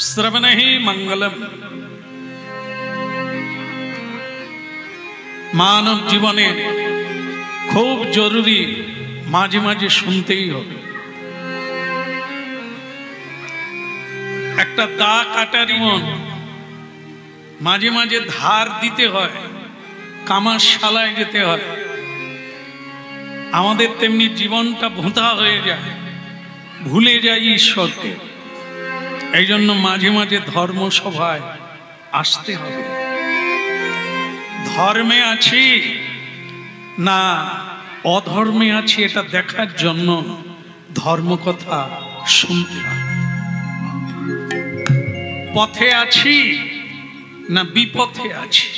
শ্রবণ হি মঙ্গলম। মানব জীবনে খুব জরুরি, মাঝে মাঝে শুনতেই হবে। একটা দা কাটারি মন মাঝে মাঝে ধার দিতে হয়, কামারশালায় যেতে হয়। আমাদের তেমনি জীবনটা ভোঁতা হয়ে যায়, ভুলে যাই ঈশ্বরকে। এই জন্য মাঝে মাঝে ধর্মসভায় আসতে হবে। ধর্মে আছি না অধর্মে আছি এটা দেখার জন্য ধর্মকথা শুনতে হবে। পথে আছি না বিপথে আছি,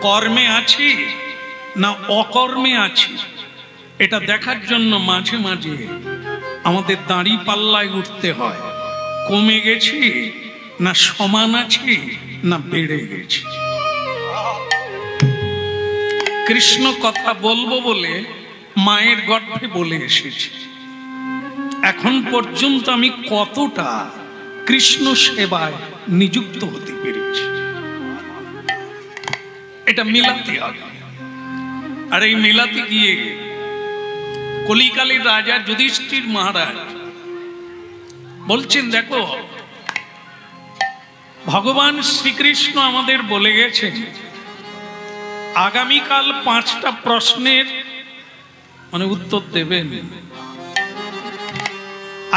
কর্মে আছি না অকর্মে আছি, এটা দেখার জন্য মাঝে মাঝে আমাদের দাঁড়ি পাল্লায় উঠতে হয়। কমে গেছি না সমান আছি না বেড়ে গেছি। কৃষ্ণ কথা বলবো বলে মায়ের গর্ভে বলে এসেছি। এখন পর্যন্ত আমি কতটা কৃষ্ণ সেবায় নিযুক্ত হতে পেরেছি, এটা মিলাতে হবে। আর এই মিলাতে গিয়ে কলিকালের রাজা যুধিষ্ঠির মহারাজ বলছেন, দেখো ভগবান শ্রীকৃষ্ণ আমাদের বলে গেছেন আগামীকাল 5টা প্রশ্নের উত্তর দেবেন।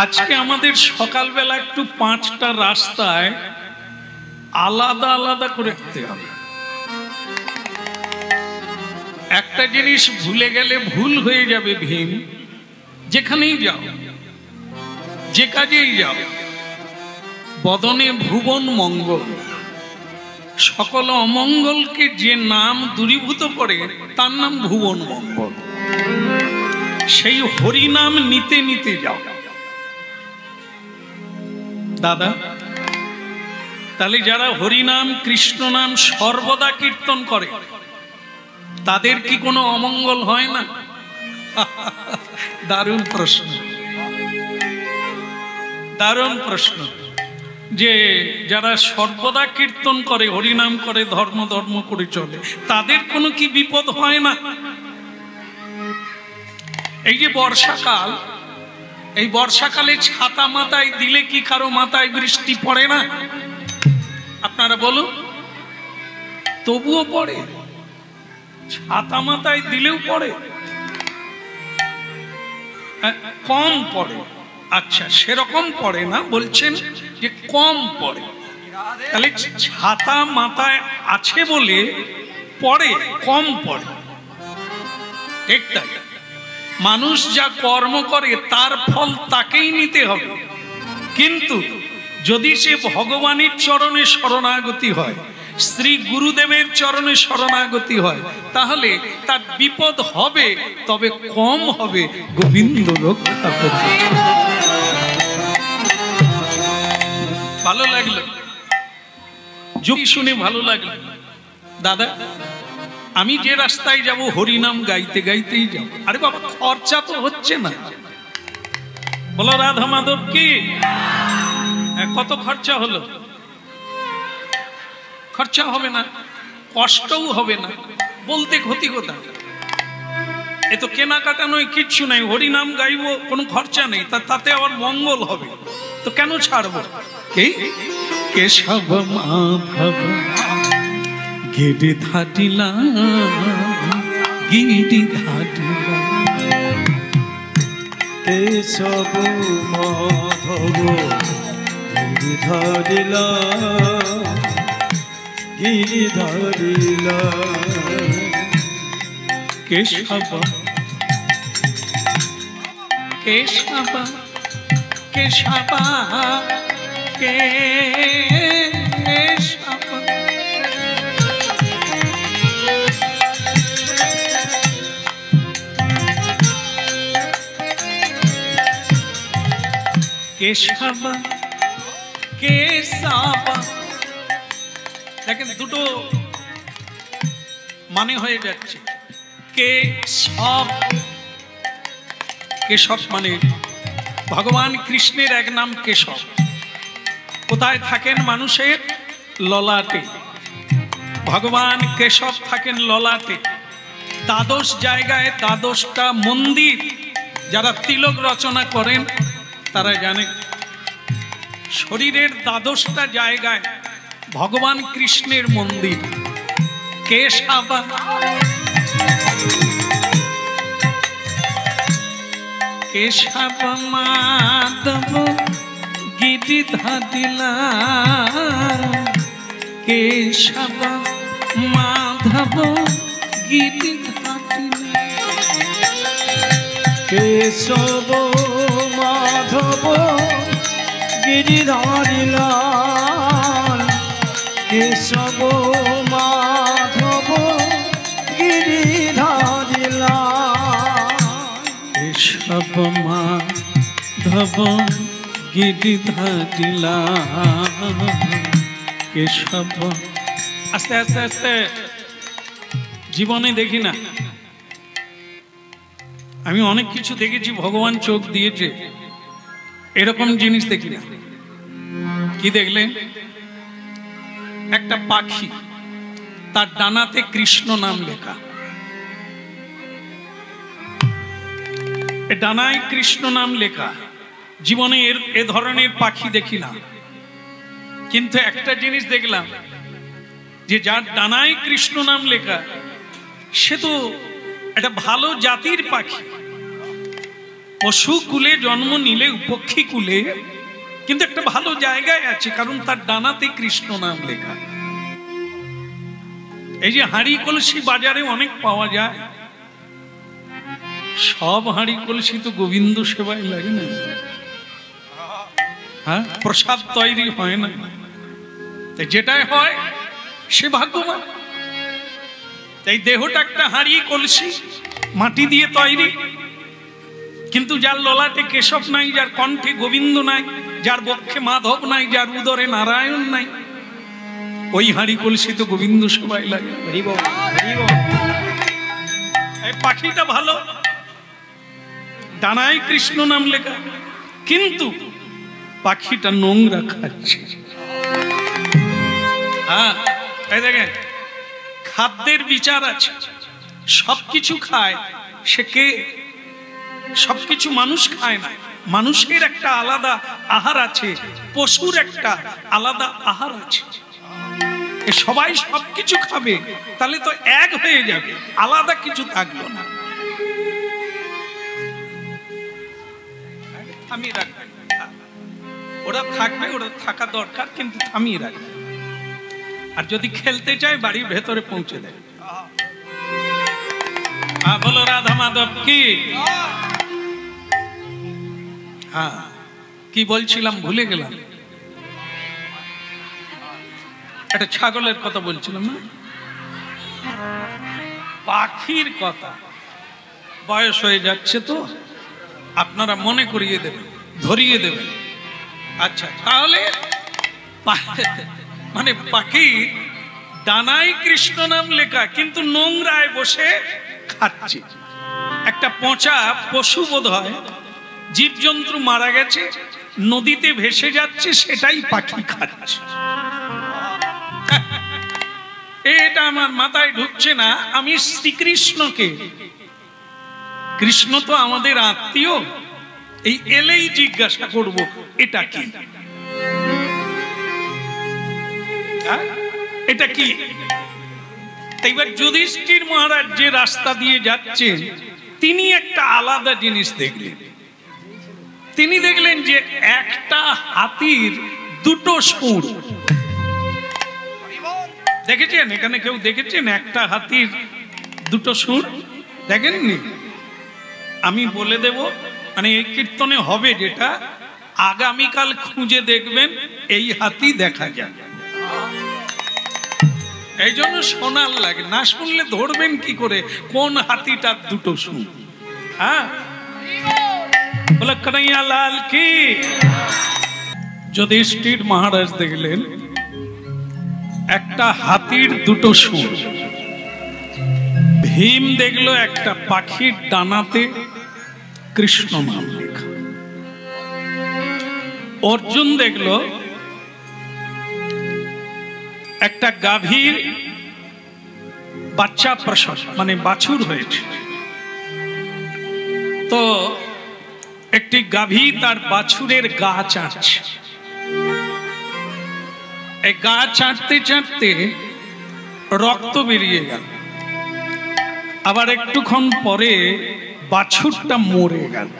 আজকে আমাদের সকালবেলা একটু 5টা রাস্তায় আলাদা আলাদা করে যেতে হবে। একটা জিনিস ভুলে গেলে ভুল হয়ে যাবে ভীম। যেখানেই যাও, যে কাজেই যাও, বদনে ভুবন মঙ্গল। সকল অমঙ্গলকে যে নাম দূরীভূত করে তার নাম ভুবন মঙ্গল। সেই হরি নাম নিতে নিতে যাও দাদা। তাহলে যারা হরি নাম কৃষ্ণ নাম সর্বদা কীর্তন করে তাদের কি কোনো অমঙ্গল হয় না? দারুণ প্রশ্ন, দারুণ প্রশ্ন। যে যারা সর্বদা কীর্তন করে, হরিনাম করে, ধর্ম ধর্ম করে চলে, তাদের কোনো কি বিপদ হয় না? এই যে বর্ষাকাল, এই বর্ষাকালে ছাতা মাথায় দিলে কি কারো মাথায় বৃষ্টি পড়ে না? আপনারা বলুন। তবুও পড়ে, ছাতা মাথায় দিলেও পড়ে, কম পড়ে। আচ্ছা, সেরকম পড়ে না, বলছেন যে কম পড়ে। তাহলে ছাতা মাথায় আছে বলে পড়ে, কম পড়ে। ঠিক তাই, মানুষ যা কর্ম করে তার ফল তাকেই নিতে হবে। কিন্তু যদি সে ভগবানের চরণে শরণাগতি হয়, শ্রী গুরুদেবের চরণে শরণাগতি হয়, তাহলে তার বিপদ হবে, তবে কম হবে। গোবিন্দ রক্ষা করবে। ভালো লাগলো, যুক্তি শুনে ভালো লাগলো। দাদা, আমি যে রাস্তায় যাব হরিনাম গাইতে গাইতেই যাব। আরে বাবা, খরচা তো হচ্ছে না। বলো রাধা মাধব কি? কত খরচা হলো? খরচা হবে না, কষ্টও হবে না, বলতে ক্ষতি কোথায়? এ তো কেনাকাটা নয়, কিচ্ছু নাই। হরিনাম গাইবো, কোনো খরচা নেই, তাতে আবার মঙ্গল হবে, তো কেন ছাড়বো? কে কেশব মাধব গিরি ধাটিলা, গিরি ধাটিলা, কেশব মাধব গিরি ধাটিলা, গিরি ধাটিলা। কেশব কেশব কেশব কেশব। কেশব কেশব, দেখেন দুটো মানে হয়ে যাচ্ছে। কেশব, কেশব মানে ভগবান কৃষ্ণের এক নাম কেশব। কোথায় থাকেন মানুষের? ললাটে। ভগবান কেশব থাকেন ললাটে। দ্বাদশ জায়গায়, দ্বাদশটা মন্দির যারা তিলক রচনা করেন তারা জানে, শরীরের দ্বাদশটা জায়গায় ভগবান কৃষ্ণের মন্দির। কেশবা কেশব মাধব গিরিধারিলা, কেশব মাধব গিরিধারিলা। কেশব মাধব গিরিধারিলা, কেশব মাধব গিরিধারিলা। কেশব মাধব গিরিধারিলা, কেশব। আস্তে আস্তে আস্তে। জীবনে দেখি না, আমি অনেক কিছু দেখেছি, ভগবান চোখ দিয়েছে, এরকম জিনিস দেখি না। কি দেখলেন? একটা পাখি, তার ডানাতে কৃষ্ণ নাম লেখা। ডানায় কৃষ্ণ নাম লেখা। জীবনে এ ধরনের পাখি দেখি না, কিন্তু একটা জিনিস দেখলাম, যে যার ডানায় কৃষ্ণ নাম লেখা সে তো একটা ভালো জাতির পাখি। পশু কুলে জন্ম নিলে, পক্ষী কুলে, কিন্তু একটা ভালো জায়গায় আছে, কারণ তার ডানাতে কৃষ্ণ নাম লেখা। এই যে হাঁড়ি কলসি বাজারে অনেক পাওয়া যায়, সব হাঁড়ি কলসি তো গোবিন্দ সেবায় লাগে না। হ্যাঁ, প্রসাদ তৈরি হয় না, যেটাই হয় সে ভাগ্যবান। এই দেহটা একটা হাঁড়ি কলসি, মাটি দিয়ে তৈরি, কিন্তু যার ললাটে কেশব নাই, যার কণ্ঠে গোবিন্দ নাই, যার বক্ষে মাধব নাই, যার উদরে নারায়ণ নাই, ওই হাঁড়ি কলসি তো গোবিন্দ সেবায় লাগে। এই পাখিটা ভালো, ডানায় কৃষ্ণ নাম লেখা, কিন্তু পাখিটা নোংরা খাচ্ছে। হ্যাঁ, এই দেখেন, খাদ্যের বিচার আছে। সবকিছু খায় সে কে? সবকিছু মানুষ খায় না। মানুষের একটা আলাদা আহার আছে, পশুর একটা আলাদা আহার আছে। সবাই সবকিছু খাবে, তাহলে তো এক হয়ে যাবে, আলাদা কিছু থাকলো না। থামিয়ে রাখবেন, ওরা থাকবে, ওরা থাকা দরকার, কিন্তু থামিয়ে রাখবে। আর যদি খেলতে চায় বাড়ির ভেতরে পৌঁছে দেয়। বলো রাধা মাধব কি? হ্যাঁ, কি বলছিলাম ভুলে গেলাম। একটা ছাগলের কথা বলছিলাম না, পাখির কথা। বয়স হয়ে যাচ্ছে তো আপনারা মনে করিয়ে দেবেন, ধরিয়ে দেবেন। আচ্ছা, তাহলে মানে পাখি ডানায় কৃষ্ণ নাম লেখা, কিন্তু নোংরায় বসে খাচ্ছে। একটা পচা পশু বোধ হয়, জীবজন্তু মারা গেছে, নদীতে ভেসে যাচ্ছে, সেটাই পাখি খাচ্ছে। এটা আমার মাথায় ঢুকছে না। আমি শ্রীকৃষ্ণকে, কৃষ্ণ তো আমাদের আত্মীয়, এই এলেই জিজ্ঞাসা করব এটা কি, এটা কি। এবার যুধিষ্ঠির মহারাজ যে রাস্তা দিয়ে যাচ্ছেন, তিনি একটা আলাদা জিনিস দেখলেন। তিনি দেখলেন যে একটা হাতির দুটো সুর। দেখেছেন? এখানে কেউ দেখেছেন একটা হাতির দুটো সুর? দেখেননি? আমি বলে দেব, মানে এই কীর্তনে হবে যেটা, আগামীকাল খুঁজে দেখবেন এই হাতি দেখা যায়। এই জন্য শোনার লাগে, না শুনলে ধরবেন কি করে কোন হাতিটার দুটো সুর। হ্যাঁ, বলে কন্হৈয়া লাল কি। যুধিষ্ঠির মহারাজ দেখলেন একটা হাতির দুটো সুর। ভীম দেখলো একটা পাখির ডানাতে কৃষ্ণ নাম লেখা। অর্জুন দেখলো একটা গাভীর বাচ্চা প্রসব মানে বাছুর হয়েছে। তো একটি গাভী তার বাছুরের গা চাটছে। এই গা চাটতে চাটতে রক্ত বেরিয়ে গেল। আবার একটুক্ষণ পরে বাছুরটা মরে গেল।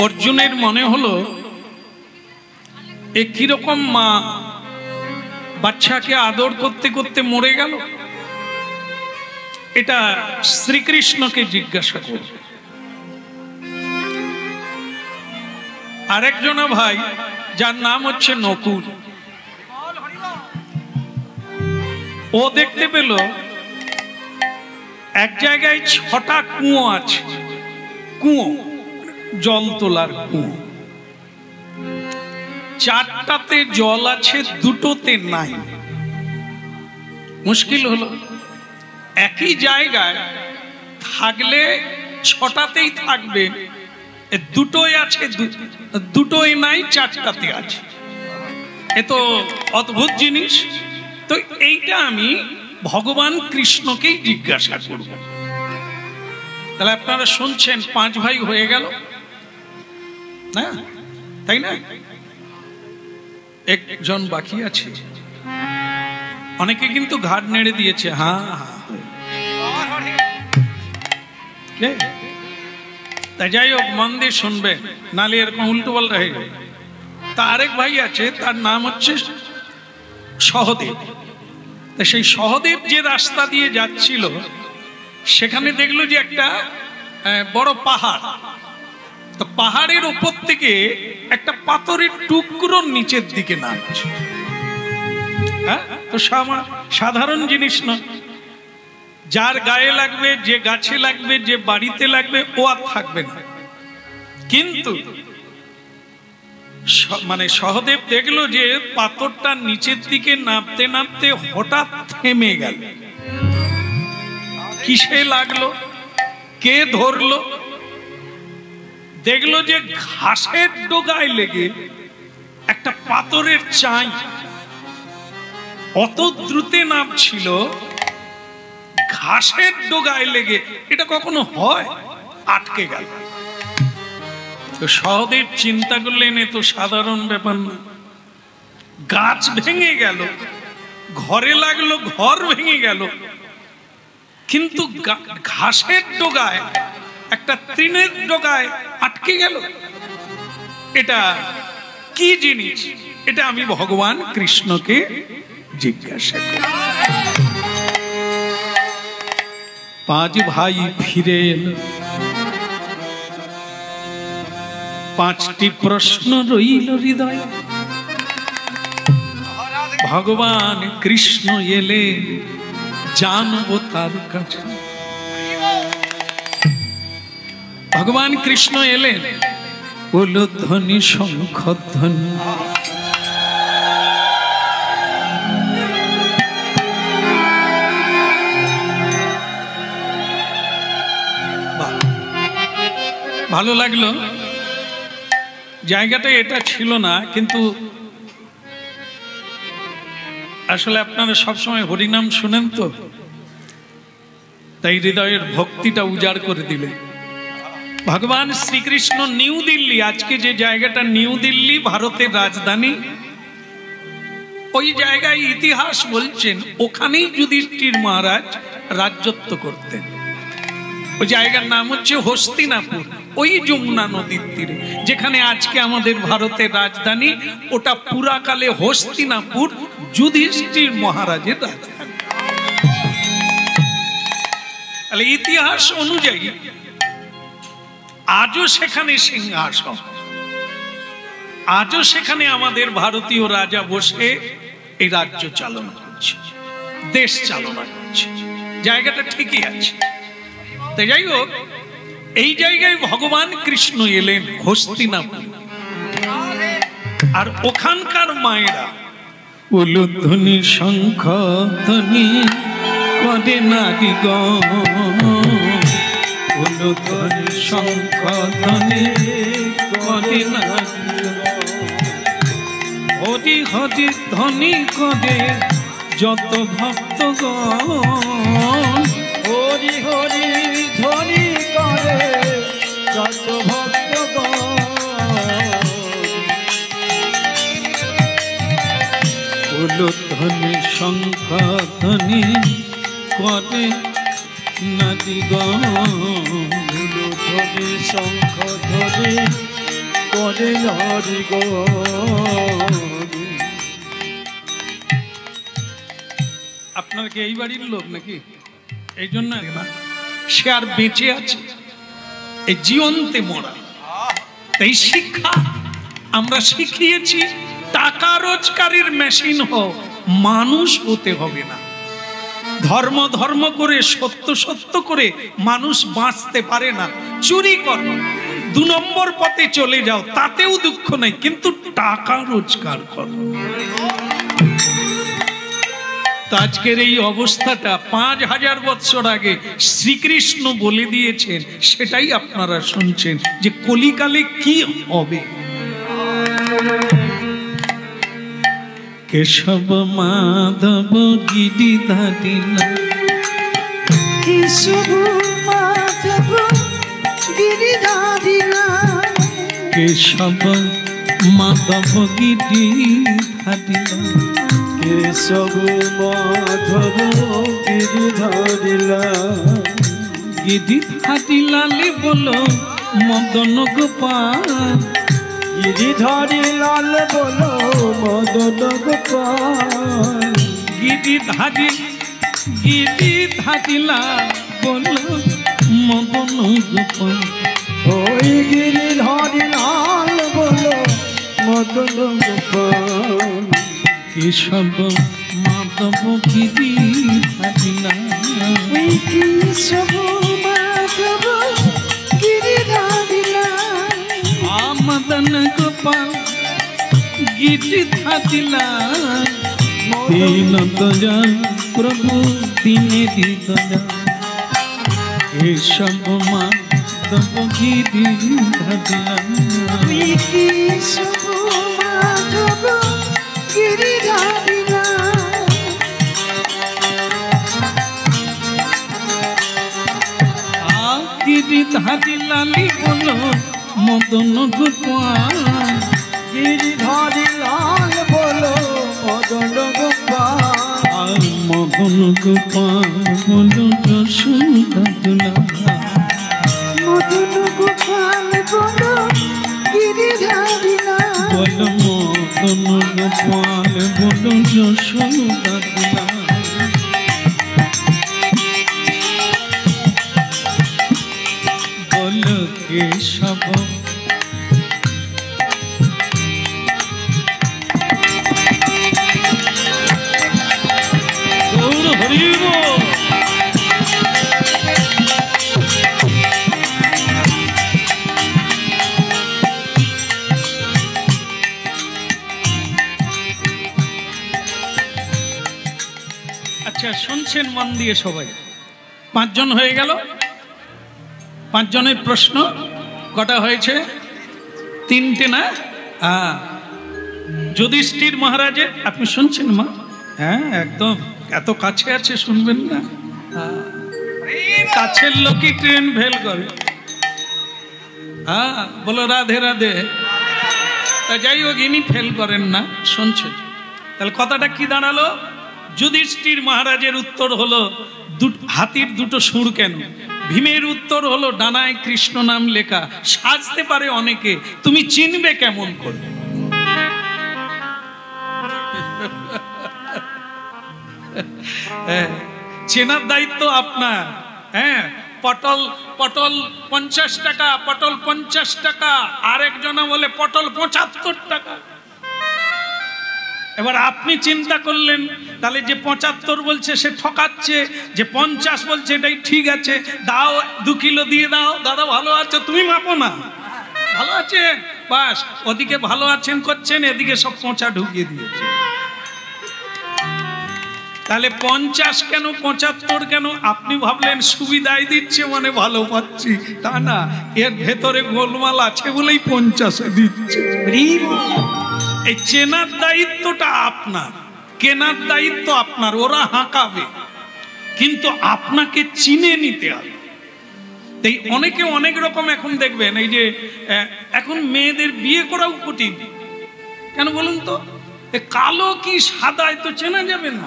অর্জুনের মনে হলো এ কিরকম মা বাচ্চাকে আদর করতে করতে মরে গেল। এটা শ্রীকৃষ্ণকে জিজ্ঞাসা করল। আরেকজন ভাই যার নাম হচ্ছে নকুল, ও দেখতে পেল এক জায়গায় 6টা কুয়ো আছে, কুয়ো জল তোলার কুয়ো। 4টাতে জল আছে, 2টোতে নাই। মুশকিল হলো একই জায়গায় থাকলে 6টাতেই থাকবে, 2টোই আছে, 2টোই নাই, 4টাতে আছে। এ তো অদ্ভুত জিনিস। তো এইটা আমি ভগবান কৃষ্ণকেই জিজ্ঞাসা করব। তাহলে আপনারা শুনছেন 5 ভাই হয়ে গেল না, তাই না? একজন বাকি আছে। অনেকে কিন্তু ঘাট নেড়ে দিয়েছে, হ্যাঁ হ্যাঁ। তাই যাই হোক, মন দিয়ে শুনবে, নালে এরকম উল্টো পাল্টা হয়ে যাবে। তা আরেক ভাই আছে, তার নাম হচ্ছে সহদেব। তা সেই সহদেব যে রাস্তা দিয়ে যাচ্ছিল, সেখানে দেখলো যে একটা বড় পাহাড়। তো পাহাড়ের উপর থেকে একটা পাথরের টুকরো নিচের দিকে নামছে। হ্যাঁ, তো সাধারণ জিনিস না। যার গায়ে লাগবে, যে গাছে লাগবে, যে বাড়িতে লাগবে, ও আর থাকবে না। কিন্তু মানে সহদেব দেখলো যে পাথরটা নিচের দিকে নামতে নামতে হঠাৎ থেমে গেল। কিসে লাগলো, কে ধরলো? দেখলো যে ঘাসের ডগায় লেগে একটা পাথরের চাই অত দ্রুতে নামছিল, ঘাসের ডগায় লেগে। এটা কখনো হয়? আটকে গেল। তো সহদেব চিন্তা করলেন, এ তো সাধারণ ব্যাপার না। গাছ ভেঙে গেল, ঘরে লাগলো, ঘর ভেঙে গেল, কিন্তু ঘাসের ডগায়, একটা তৃণের ডগায় আটকে গেল। এটা কি জিনিস? এটা আমি ভগবান কৃষ্ণকে জিজ্ঞাসা করি। 5 ভাই ফিরে এলো। 5টি প্রশ্ন রইল হৃদয়ে। ভগবান কৃষ্ণ এলে জানবো তার কাছে। ভগবান কৃষ্ণ এলেন, বলল ধ্বনি শঙ্খ ধ্বনি। ভালো লাগলো। জায়গাটা এটা ছিল না, কিন্তু আসলে আপনারা সবসময় হরিনাম শুনেন, তো তাই হৃদয়ের ভক্তিটা উজাড় করে দিলে। ভগবান শ্রীকৃষ্ণ নিউ দিল্লি, আজকে যে জায়গাটা নিউ দিল্লি ভারতের রাজধানী, ওই জায়গায় ইতিহাস বলছেন ওখানেই যুধিষ্ঠির মহারাজ রাজত্ব করতেন। ওই জায়গার নাম হচ্ছে হস্তিনাপুর, ওই যমুনা নদীর তীরে, যেখানে আজকে আমাদের ভারতের রাজধানী। ওটা পুরাকালে হস্তিনাপুর যুধিষ্ঠির মহারাজের রাজধানী। তাহলে ইতিহাস অনুযায়ী আজও সেখানে সিংহাসন, আজও সেখানে আমাদের ভারতীয় রাজা বসে এই রাজ্য চালনা করছে, দেশ চালনা করছে। জায়গাটা ঠিকই আছে। তাই যাই হোক, এই জায়গায় ভগবান কৃষ্ণ এলেন হস্তিনাপুর। আর ওখানকার মায়েরা উলুধ্বনি শঙ্খ ধ্বনি করে নারী গণ, উলুধ্বনি শঙ্খ ধ্বনি করে নারী গণ। হরি হরি ধ্বনি করে যত ভক্তগণ, হরি হরি ধ্বনি করে যত ভক্তগণ, উলুধ্বনি শঙ্খ ধ্বনি করে নারীগণ, উলুধ্বনি শঙ্খ ধ্বনি করে নারীগণ। আপনার কি এই বাড়ির লোক নাকি? এই জন্য সে আর বেঁচে আছে, এই জীবন্তে মরা। এই শিক্ষা আমরা শিখিয়েছি, টাকা রোজগারের মেশিন হোক, মানুষ হতে হবে না। ধর্ম ধর্ম করে, সত্য সত্য করে মানুষ বাঁচতে পারে না। চুরি করো, 2 নম্বর পথে চলে যাও, তাতেও দুঃখ নাই, কিন্তু টাকা রোজগার করো। তো আজকের এই অবস্থাটা 5000 বছর আগে শ্রীকৃষ্ণ বলে দিয়েছেন, সেটাই আপনারা শুনছেন যে কলিকালে কি হবে। কেশব মাধব গিরিধারী, কেশব মাধব গিরিধারী, কেশব মাধব গিরিধারী, কেশব মাধব গিরিধারী, গিরিধারী লালে বলো মদন গোপাল, গিরিধারী লাল বলো মদন গোপাল, গিরিধারী গিরিধারী লাল বলো মদন গোপাল, ওই গিরিধারী লাল বলো মদন গোপাল, কেশব মাধব গিরিধারী লাল, ওই কেশব মাধব গিরিধারী লাল, মদন গোপাল গিরিধারী লাল, দীন দয়াল প্রভু দীনেরি দয়াল, কেশব মাধব গিরিধারী লাল, ওই কেশব মাধব গিরিধারী লাল, গিরিধারী লালি বলো মদন গোপাল, গিরিধারী লাল বলো মদন গোপাল, মদন গোপাল বলো যশোদা দুলাল, মদন গোপাল বলো গিরিধারী লাল, বলো মদন গোপাল বলো যশোদা দুলাল, বলো কেশব গৌর হরি বল। আচ্ছা শুনছেন মন দিয়ে সবাই? 5 জন হয়ে গেল। 5 জনের প্রশ্ন কটা হয়েছে? 3টে না? যুধিষ্ঠির মহারাজের, আপনি শুনছেন মা? হ্যাঁ একদম, এত কাছে আছে শুনবেন না? কাছের লোকই ট্রেন ফেল করে। বলো রাধে রাধে। তা যাই হোক, ইনি ফেল করেন না, শুনছেন। তাহলে কথাটা কি দাঁড়ালো? যুধিষ্ঠির মহারাজের উত্তর হলো হাতির 2টো সুর কেন? ভীমের উত্তর হলো ডানায় কৃষ্ণ নাম লেখা, সাজতে পারে অনেকে, তুমি চিনবে কেমন করে? চেনার দায়িত্ব আপনার। হ্যাঁ, পটল পটল 50 টাকা, পটল 50 টাকা, আরেকজনা বলে পটল 75 টাকা। এবার আপনি চিন্তা করলেন, তাহলে যে 75 বলছে সে ঠকাচ্ছে, যে 50 বলছে এটাই ঠিক আছে, দাও 2 কিলো দিয়ে দাও। দাদা ভালো আছে, তুমি মাপো না, ভালো আছে বাস। ওদিকে ভালো আছেন করছেন, এদিকে সব পচা ঢুকিয়ে দিয়েছে। তাহলে 50 কেন 75 কেন? আপনি ভাবলেন সুবিধায় দিচ্ছে মানে ভালো পাচ্ছি, তা না, এর ভেতরে গোলমাল আছে বলেই 50-এ দিচ্ছে। এই চেনার দায়িত্বটা আপনার, কেনার দায়িত্ব আপনার। ওরা হাঁকাবে, কিন্তু আপনাকে চিনে নিতে হবে। তাই অনেকে অনেক রকম এখন দেখবেন, এই যে এখন মেয়েদের বিয়ে করাও কঠিন। কেন বলুন তো? কালো কি সাদায় তো চেনা যাবে না,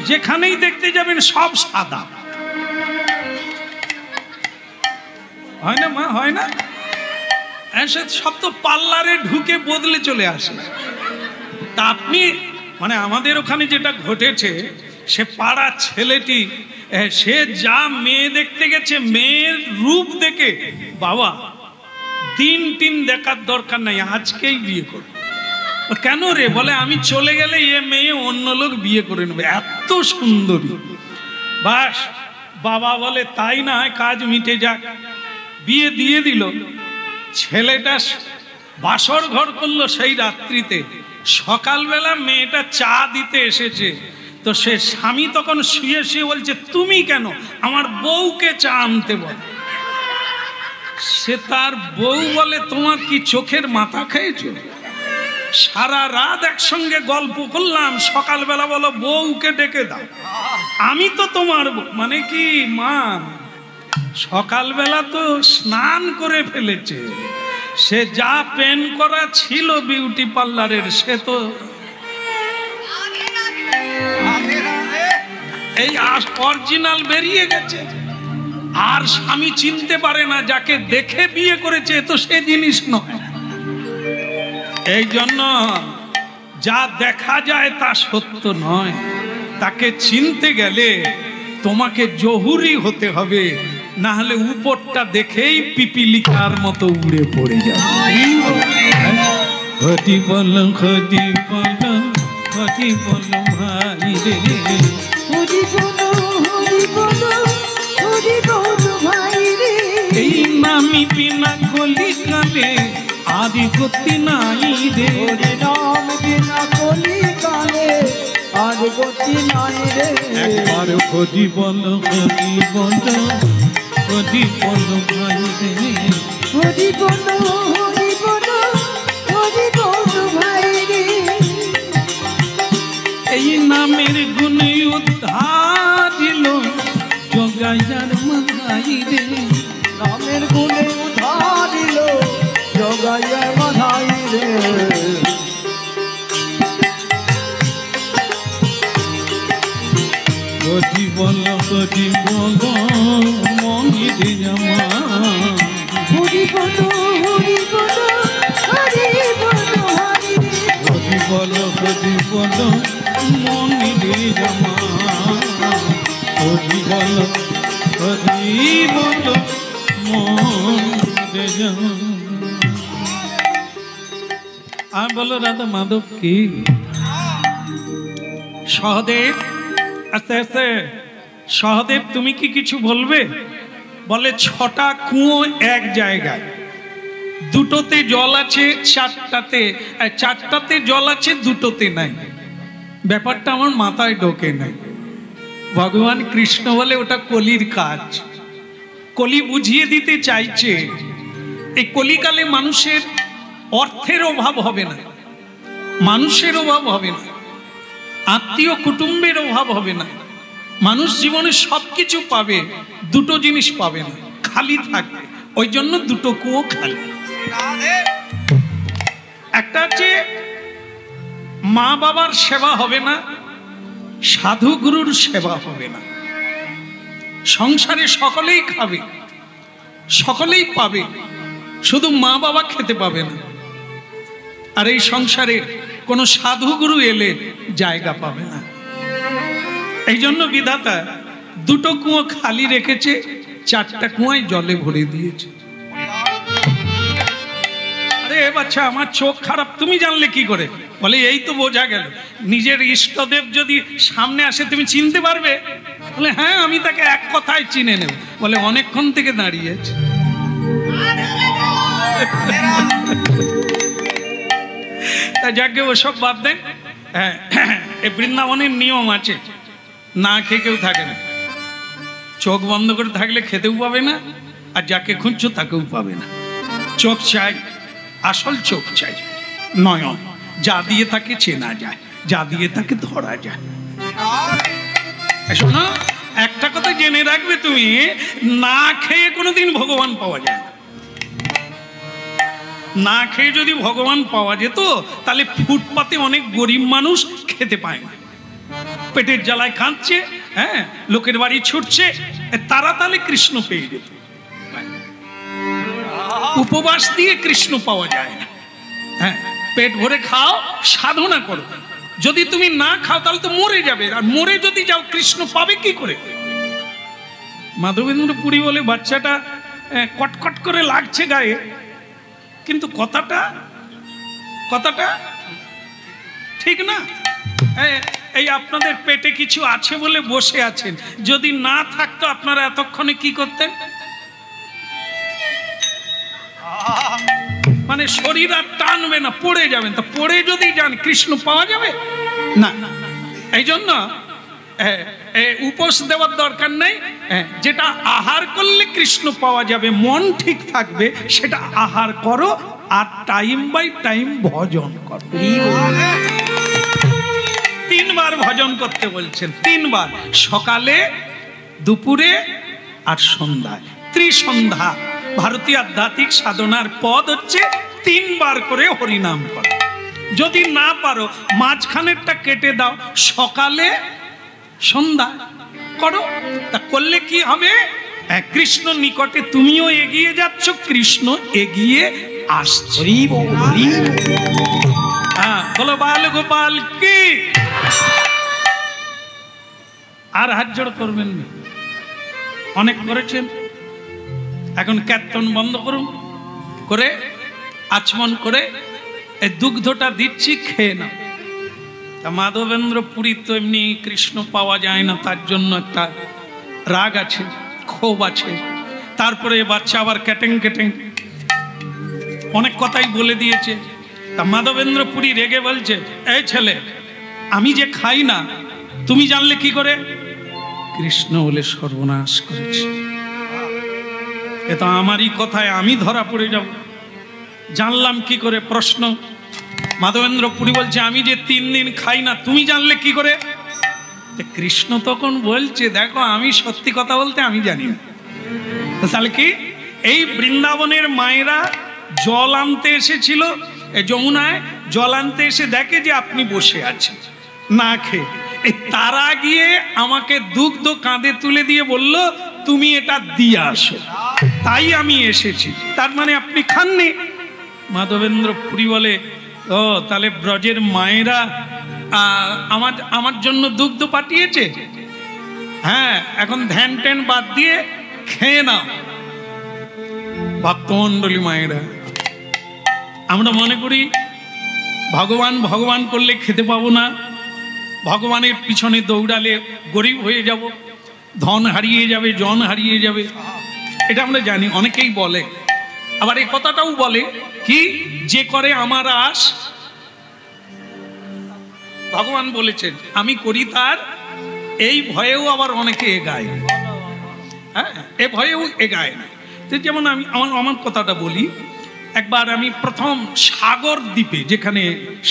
যেখানেই দেখতে যাবেন সব সাদা। হয় না মা, হয় না? সব তো পার্লারে ঢুকে বদলে চলে আসে। তা আপনি মানে আমাদের ওখানে যেটা ঘটেছে, সে পাড়ার ছেলেটি সে যা মেয়ে দেখতে গেছে, মেয়ের রূপ দেখে বাবা দিন টিন দেখার দরকার নাই, আজকেই বিয়ে করবে। কেন রে? বলে আমি চলে গেলে এ মেয়ে অন্য লোক বিয়ে করে নেবে, এত সুন্দরী। বাস বাবা বলে তাই না হয়, কাজ মিটে যাক। বিয়ে দিয়ে দিল। ছেলেটা বাসর ঘর করলো সেই রাত্রিতে। সকালবেলা মেয়েটা চা দিতে এসেছে, তো সে স্বামী তখন শুয়ে শুয়ে বলছে তুমি কেন আমার বউকে চা আনতে বল। সে তার বউ বলে তোমার কি চোখের মাথা খেয়েছো? সারা রাত একসঙ্গে গল্প করলাম, সকালবেলা বলো বউকে ডেকে দাও। আমি তো তোমার মানে কি মা, সকালবেলা তো স্নান করে ফেলেছে, সে যা পেন করা ছিল বিউটি পার্লারের সে তো এই অরিজিনাল বেরিয়ে গেছে। আর স্বামী চিনতে পারে না যাকে দেখে বিয়ে করেছে, তো সে জিনিস নয়। এই জন্য যা দেখা যায় তা সত্য নয়। তাকে চিনতে গেলে তোমাকে জহুরি হতে হবে, না হলে উপরটা দেখেই পিপিলিকার মতো উড়ে পড়ে যাবে। খতি বল, খতি বল, খতি বল ভাই রে, হরি বলো, হরি বলো, হরি বলো ভাই রে। এই নামি বিনা কলি কালে আদি গতি নাই রে। হরি নাম বিনা কলি কালে আর গতি নাই রে। একবার খতি বল, খতি বল, খতি বল ভাই রে, হরি বলো, হরি বলো, হরি বলো ভাই রে। এই নামের গুণে উদ্ধার দিল জগাইয়ার মাথাই রে। নামের গুণে উদ্ধার দিল জগাইয়ার মাথাই রে। কতি বল, কতি বল মনিরে জামা। হরি বলো, হরি বলো, হরি বলো হরি রে। কতি বল, কতি বল মনিরে জামা। কতি বল, কতি বল মনিরে জামা। আর বলো রাধা মাধব কি? সহদেব, আস্তে আস্তে, সহদেব তুমি কি কিছু বলবে? বলে 6টা কুয়ো এক জায়গায়, দুটোতে জল আছে, চারটাতে জল আছে, দুটোতে নাই। ব্যাপারটা আমার মাথায় ঢোকে নাই। ভগবান কৃষ্ণ বলে ওটা কলির কাজ। কলি বুঝিয়ে দিতে চাইছে এই কলিকালে মানুষের অর্থের অভাব হবে না, মানুষের অভাব হবে না, আত্মীয় কুটুম্বের অভাব হবে না। মানুষ জীবনে সবকিছু পাবে, দুটো জিনিস পাবে না, খালি থাকবে। ওই জন্য দুটো কুয়ো খালি। একটা হচ্ছে মা বাবার সেবা হবে না, সাধু গুরুর সেবা হবে না। সংসারে সকলেই খাবে, সকলেই পাবে, শুধু মা বাবা খেতে পাবে না। আর এই সংসারে কোনো সাধু গুরু এলে জায়গা পাবে না। এই জন্য বিধাতা দুটো কুয়ো খালি রেখেছে, 4টা কুয়োয় জলে ভরে দিয়েছে। আরে বাচ্চা, আমার চোখ খারাপ তুমি জানলে কি করে? বলে এই তো বোঝা গেল। নিজের ইষ্টদেব যদি সামনে আসে তুমি চিনতে পারবে? বলে হ্যাঁ, আমি তাকে এক কথায় চিনে নেব। বলে অনেকক্ষণ থেকে দাঁড়িয়ে আছে। তা যাকে ওসব বাদ দেন। হ্যাঁ, এই বৃন্দাবনের নিয়ম আছে, না খেয়ে কেউ থাকে না। চোখ বন্ধ করে থাকলে খেতেও পাবে না, আর যাকে খুঁজছো তাকেও পাবে না। চোখ চাই, আসল চোখ চাই। নয়ন, যা দিয়ে তাকে চেনা যায়, যা দিয়ে তাকে ধরা যায়। শোনো, একটা কথা জেনে রাখবে, তুমি না খেয়ে কোনোদিন ভগবান পাওয়া যায় না। না খেয়ে যদি ভগবান পাওয়া যেত তাহলে ফুটপাতে অনেক গরিব মানুষ খেতে পায় না, পেটের জ্বালায় কাঁদছে, হ্যাঁ, লোকের বাড়ি ছুটছে, তারা তাহলে কৃষ্ণ পেয়ে যেত। উপবাস দিয়ে কৃষ্ণ পাওয়া যায় না। হ্যাঁ, পেট ভরে খাও, সাধনা করো। যদি তুমি না খাও তাহলে তো মরে যাবে, আর মরে যদি যাও কৃষ্ণ পাবে কি করে? মাধবেন্দ্র পুরী বলে বাচ্চাটা কটকট করে লাগছে গায়ে, কিন্তু কথাটা ঠিক না। এই আপনাদের পেটে কিছু আছে বলে বসে আছেন, যদি না থাকতো আপনারা এতক্ষণে কি করতেন? মানে শরীর আর টানবে না, পড়ে যাবেন। তা পড়ে যদি যান কৃষ্ণ পাওয়া যাবে না। এই জন্য উপোস দেওয়ার দরকার নেই। যেটা আহার করলে কৃষ্ণ পাওয়া যাবে, মন ঠিক থাকবে, সেটা আহার করো, আর টাইম বাই টাইম ভজন করো। 3 বার ভজন করতে বলছেন, 3 বার, সকালে, দুপুরে আর সন্ধ্যায়। ত্রিসন্ধ্যা ভারতীয় আধ্যাত্মিক সাধনার পদ হচ্ছে 3 বার করে হরিনাম করো। যদি না পারো মাঝখানেরটা কেটে দাও, সকালে সন্ধ্যা করো। তা করলে কি হবে? কৃষ্ণ নিকটে তুমিও এগিয়ে যাচ্ছ, কৃষ্ণ এগিয়ে আসছে। হ্যাঁ, বলো বাল গোপাল কি। আর হাত জোড় করবেন না, অনেক করেছেন, এখন কীর্তন বন্ধ করুন, করে আচমন করে এই দুগ্ধটা দিচ্ছি, খেয়ে না। তা মাধবেন্দ্র পুরী তো এমনি কৃষ্ণ পাওয়া যায় না, তার জন্য একটা রাগ আছে, ক্ষোভ আছে। তারপরে বাচ্চা আবার কেটেং অনেক কথাই বলে দিয়েছে। তা মাধবেন্দ্র পুরী রেগে বলছে, এই ছেলে, আমি যে খাই না তুমি জানলে কি করে? কৃষ্ণ বলে সর্বনাশ করেছে। এ তো আমারই কথায় আমি ধরা পড়ে যাব, জানলাম কি করে? প্রশ্ন। মাধবেন্দ্র পুরী বলছে, আমি যে 3 দিন খাই না তুমি জানলে কি করে? কৃষ্ণ তখন বলছে, দেখো আমি সত্যি কথা বলতে আমি জানি না। তাহলে কি? এই বৃন্দাবনের মায়েরা জল আনতে এসেছিল যমুনায়, জল আনতে এসে দেখে যে আপনি বসে আছেন না খেয়ে, তারা গিয়ে আমাকে দুগ্ধ কাঁধে তুলে দিয়ে বলল তুমি এটা দিয়ে আসো, তাই আমি এসেছি। তার মানে আপনি খাননি। মাধবেন্দ্র পুরী বলে, ও তাহলে ব্রজের মায়েরা আমার জন্য দুগ্ধ পাঠিয়েছে। হ্যাঁ, এখন ধ্যান ট্যান বাদ দিয়ে খেয়ে নাও। ভক্তমণ্ডলী মায়েরা, আমরা মনে করি ভগবান ভগবান করলে খেতে পাবো না, ভগবানের পিছনে দৌড়ালে গরিব হয়ে যাব, ধন হারিয়ে যাবে, জন হারিয়ে যাবে। এটা আমরা জানি, অনেকেই বলে। আবার এই কথাটাও বলে কি, যে করে আমার আশ। ভগবান বলেছেন আমি করি তার, এই ভয়েও আবার অনেকে এগায়। হ্যাঁ, এ ভয়েও এগায় না। যেমন আমি আমার কথাটা বলি, একবার আমি প্রথম সাগর দ্বীপে, যেখানে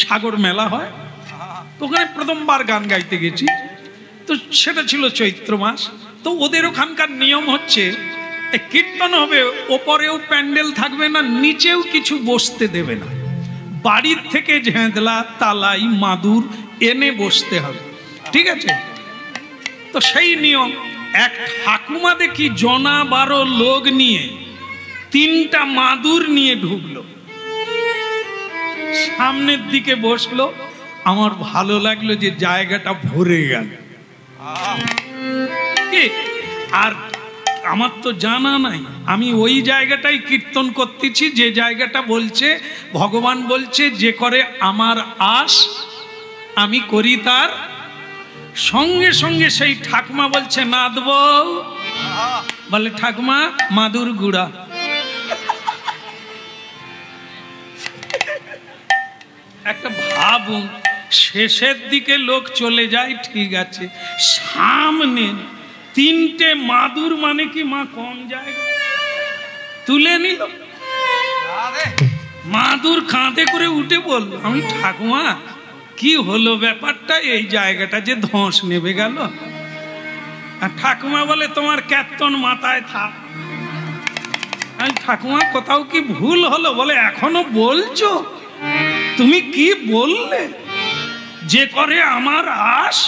সাগর মেলা হয়, তো ওখানে প্রথমবার গান গাইতে গেছি। তো সেটা ছিল চৈত্র মাস। তো ওদের ওখানকার নিয়ম হচ্ছে কীর্তন হবে, ওপরেও প্যান্ডেল থাকবে না, নিচেও কিছু বসতে দেবে না, বাড়ির থেকে ঝেঁদলা, তালাই, মাদুর এনে বসতে হবে, ঠিক আছে? তো সেই নিয়ম। এক ঠাকুমা দেখি 12 লোক নিয়ে 3টা মাদুর নিয়ে ঢুকলো, সামনের দিকে বসলো। আমার ভালো লাগলো যে জায়গাটা ভরে গেল। কি? আর আমার তো জানা নাই, আমি ওই জায়গাটাই কীর্তন করতেছি যে জায়গাটা বলছে, ভগবান বলছে যে করে আমার আশ আমি করি তার। সঙ্গে সঙ্গে সেই ঠাকুমা বলছে, নাদব। বলে ঠাকুমা মাদুর গুড়া। একটা ভাবুন, শেষের দিকে লোক চলে যায়, ঠিক আছে, সামনে 3টে মাদুর, মানে কি মা কম জায়গা তুলে নিল। মাদুর কাঁধে করে উঠে বলল, আমি ঠাকুমা কি হলো ব্যাপারটা, এই জায়গাটা যে ধস নেবে গেল। আর ঠাকুমা বলে, তোমার কীর্তন মাথায় থাক। আমি ঠাকুমা কোথাও কি ভুল হলো? বলে, এখনো বলছো? তুমি কি বললে? যে করে আমার আশ,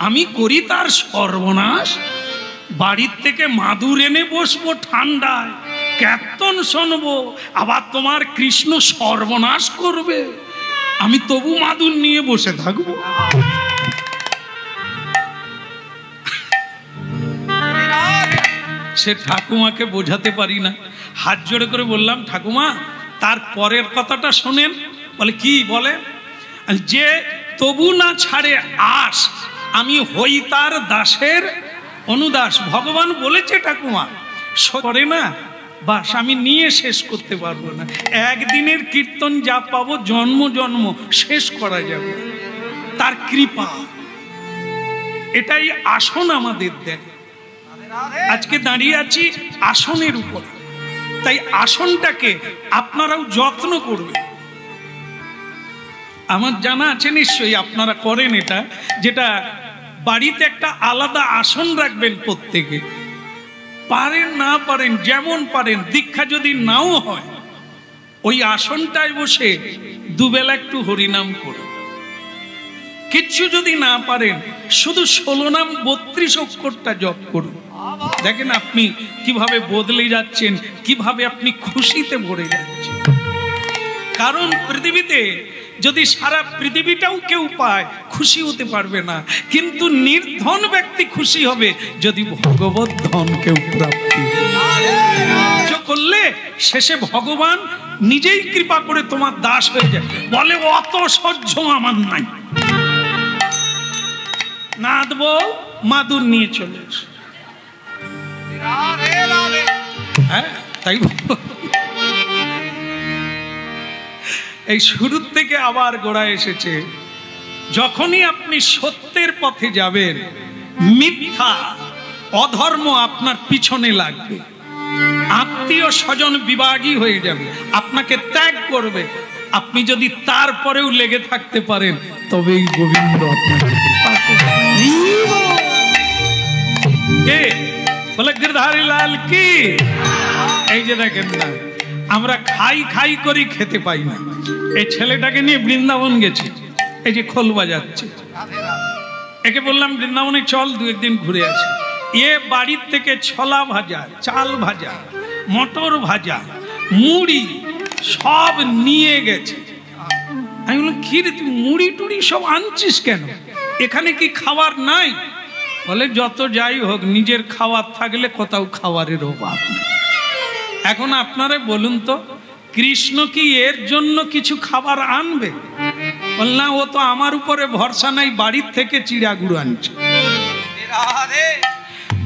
আমি করি তার সর্বনাশ। বাড়ির থেকে মাদুর এনে বসবো ঠান্ডায়, কীর্তন শুনবো, আবার তোমার কৃষ্ণ সর্বনাশ করবে, আমি তবু মাদুর নিয়ে বসে থাকবো। সে ঠাকুমাকে বোঝাতে পারি না, হাত জোড়ে করে বললাম, ঠাকুমা তার পরের কথাটা শোনেন। বলে, কি? বলে, যে তবু না ছাড়ে আশ, আমি হই তার দাসের অনুদাস। ভগবান বলেছে ঠাকুমা, করে না, বাস আমি নিয়ে শেষ করতে পারবো না। একদিনের কীর্তন যা পাবো জন্ম জন্ম শেষ করা যাবে, তার কৃপা। এটাই আসন আমাদের দেয়। আজকে দাঁড়িয়ে আছি আসনের উপর, তাই আসনটাকে আপনারাও যত্ন করবেন। আমার জানা আছে নিশ্চয়ই আপনারা করেন এটা, যেটা বাড়িতে একটা আলাদা আসন রাখবেন প্রত্যেকে। পারেন না পারেন, যেমন পারেন, দীক্ষা যদি নাও হয়, ওই আসনটায় বসে দুবেলা একটু হরিনাম করুন। কিচ্ছু যদি না পারেন, শুধু 16 নাম 32 অক্ষরটা জপ করুন। দেখেন আপনি কিভাবে বদলে যাচ্ছেন, কিভাবে আপনি খুশিতে ভরে যাচ্ছেন। কারণ পৃথিবীতে যদি সারা পৃথিবীটাও কেউ পায়, খুশি হতে পারবে না। কিন্তু নির্ধন ব্যক্তি খুশি হবে যদি ভগবত ধন কেউ প্রাপ্তি করলে, শেষে ভগবান নিজেই কৃপা করে তোমার দাস হয়ে যায়। বলে, অত সহ্য আমার নাই, না দেবো, মাদুর নিয়ে চলে এসো। হ্যাঁ, তাই এই শুরুর থেকে আবার গোড়া এসেছে। যখনই আপনি সত্যের পথে যাবেন, মিথ্যা অধর্ম আপনার পিছনে লাগবে, আত্মীয় স্বজন বিভাগী হয়ে যাবে, আপনাকে ত্যাগ করবে। আপনি যদি তারপরেও লেগে থাকতে পারেন, তবেই গোবিন্দ আপনাকে বলে, গিরধারী লাল কি। এই যে দেখেন না, আমরা খাই খাই করি, খেতে পাই না। এই ছেলেটাকে নিয়ে বৃন্দাবন গেছি, এই যে খোল বাজাচ্ছে, একে বললাম বৃন্দাবনে চল, 2 একদিন ঘুরে আসি। এ বাড়ির থেকে ছোলা ভাজা, চাল ভাজা, মটর ভাজা, মুড়ি সব নিয়ে গেছে। আমি বললাম, কি রে তুই মুড়ি টুড়ি সব আনছিস কেন? এখানে কি খাবার নাই? বলে, যত যাই হোক, নিজের খাবার থাকলে কোথাও খাবারের অভাব নেই। এখন আপনারা বলুন তো, কৃষ্ণ কি এর জন্য কিছু খাবার আনবে? বল না, ও তো আমার উপরে ভরসা নাই, বাড়ির থেকে চিড়াগুড় আনছে।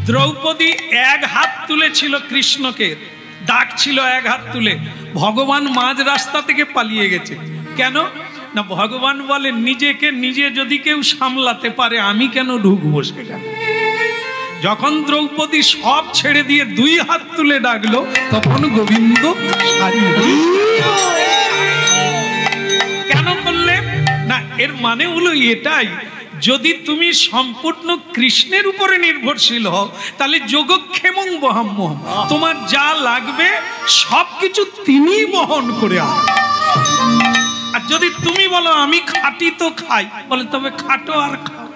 দ্রৌপদী 1 হাত তুলেছিল, কৃষ্ণকে ডাকছিল 1 হাত তুলে, ভগবান মাঝ রাস্তা থেকে পালিয়ে গেছে। কেন না, ভগবান বলে, নিজেকে নিজে যদি কেউ সামলাতে পারে, আমি কেন ঢুকবো সেখানে। যখন দ্রৌপদী সব ছেড়ে দিয়ে 2 হাত তুলে ডাকলো, তখন গোবিন্দ কেন করলেন না? এর মানে হলো এটাই, যদি তুমি সম্পূর্ণ কৃষ্ণের উপরে নির্ভরশীল হও, তাহলে যোগক্ষেমং বহাম্যহম, তোমার যা লাগবে সবকিছু তিনি বহন করে আনেন। আর যদি তুমি বলো আমি খাটি তো খাই, বলে তবে খাটো আর খাও,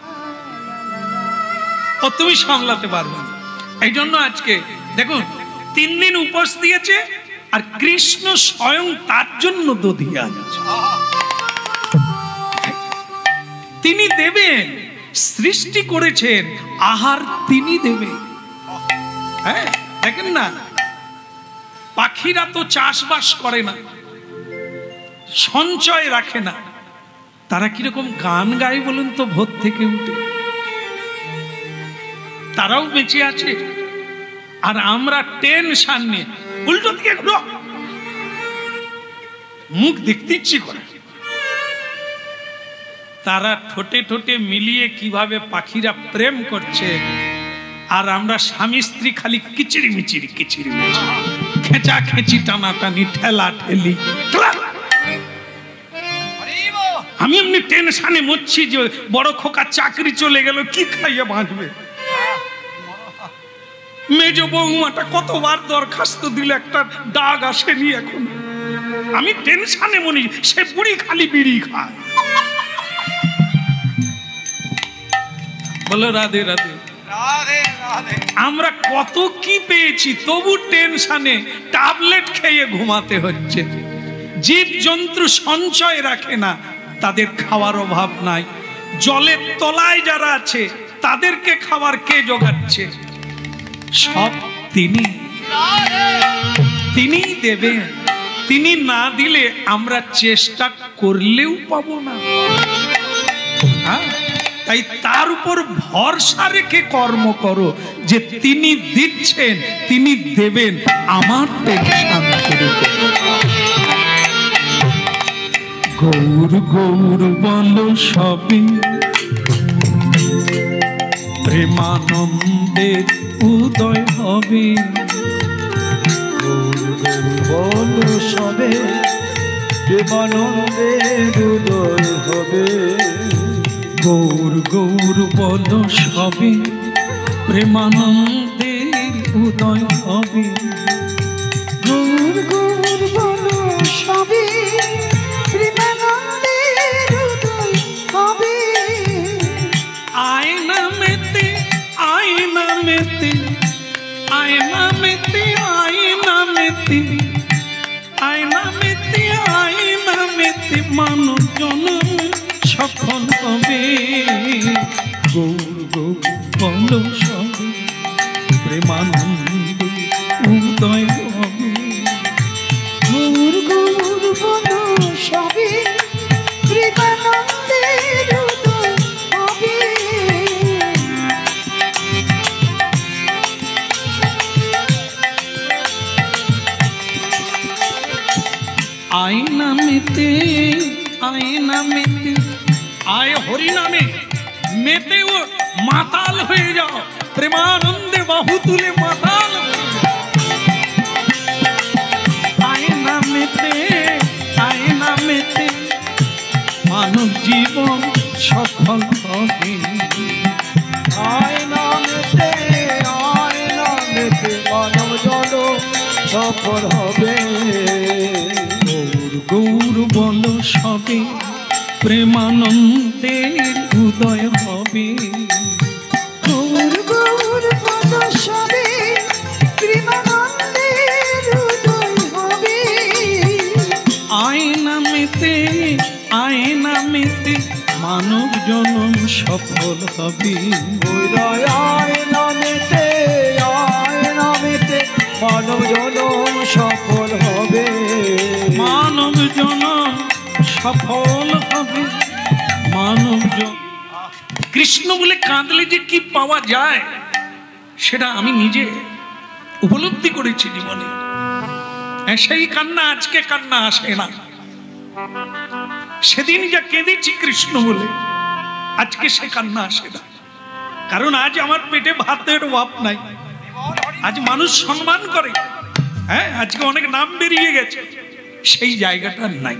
ও তুমি সামলাতে পারবে না। এই জন্য আজকে দেখুন 3 দিন উপোস দিয়েছে, আর কৃষ্ণ স্বয়ং তার জন্য দধি আনছে। তিনি দেবেন, সৃষ্টি করেছেন, আহার তিনি দেবেন। হ্যাঁ, দেখেন না, পাখিরা তো চাষবাস করে না, সঞ্চয় রাখে না, তারা কিরকম গান গায় বলুন তো ভোর থেকে উঠে। তারাও বেঁচে আছে, আর আমরা টেনশন নিয়ে উল্টো দিকে ঘুরো, মুখ দেখতে ইচ্ছে করে। তারা ঠোঁটে ঠোঁটে মিলিয়ে কিভাবে পাখিরা প্রেম করছে, আর আমরা স্বামী স্ত্রী খালি কিচিরি মিচিরি, কিচিরি মিচিরি, খেঁচা খেঁচি, টানা টানি, ঠেলা ঠেলি, ক্লাস আমি এমনি টেনশনে মরছি যে বড় খোকা চাকরি চলে গেল, কি খাইয়ে বাঁচবে। মেজ বৌমাটা কতবার দরখাস্ত দিল, একটা ডাক আসেনি এখন। আমি টেনশনে মনি, সে বুড়ি খালি বিড়ি খায়। বলো রাধে রাধে। আমরা কত কি পেয়েছি, তবু টেনশনে ট্যাবলেট খেয়ে ঘুমাতে হচ্ছে। জীব জন্তু সঞ্চয় রাখে না, তাদের খাওয়ার অভাব নাই। জলের তলায় যারা আছে তাদেরকে খাবার কে জোগাচ্ছে? সব তিনি দেবেন। তিনি না দিলে আমরা চেষ্টা করলেও পাবো না। তাই তার উপর ভরসা রেখে কর্ম করো, যে তিনি দিচ্ছেন, তিনি দেবেন। আমার টেনশন করে গৌর গৌর বলো সবে, প্রেমানন্দের উদয় হবে। গৌর গৌর বলো সবে, প্রেমানন্দের উদয় হবে। গৌর গৌর বলো সবে, প্রেমানন্দের উদয় হবে। গৌর গৌর বলো সবে, প্রেমানন্দের উদয় হবে। আয়না মেতে আয়না মেতে আয়না মেতে আয়না মেতে আয়না মেতে আয়না মেতে মানব জনম সফল হবে। গৌর গৌর বলো সবে, প্রেমানন্দে উদয় হবে। গৌর গৌর বলো সবে, প্রেমানন্দের উদয় হবে। আয়না মেতে আয়না মেতে, আয় হরি নামে মেতে ও মাতাল হয়ে যাও। প্রেমানন্দে বাহু তুলে মাতাল হয়ে যাও। আয়না মেতে আয়না মেতে মানব জীবন সফল হবে। আয়না মেতে মানব জনম সফল হবে। গৌর গৌর বলো সবে, প্রেমানন্দের উদয় হবে। গৌর গৌর বলো সবে, প্রেমানন্দের উদয় হবে। আয়না মেতে আয়না মেতে মানব জনম সফল হবে। আয়না মেতে মানব জনম সফল হবে। মানব জনম সফল হবে। মানব কৃষ্ণ বলে কাঁদলে যে কি পাওয়া যায়, সেটা আমি নিজে উপলব্ধি করেছি জীবনে। সেই কান্না আজকে কান্না আসে না। সেদিন যা কেঁদেছি কৃষ্ণ বলে, আজকে সে কান্না আসে না। কারণ আজ আমার পেটে ভাতের অভাব নাই। আজ মানুষ সম্মান করে, হ্যাঁ, আজকে অনেক নাম বেরিয়ে গেছে, সেই জায়গাটা নাই,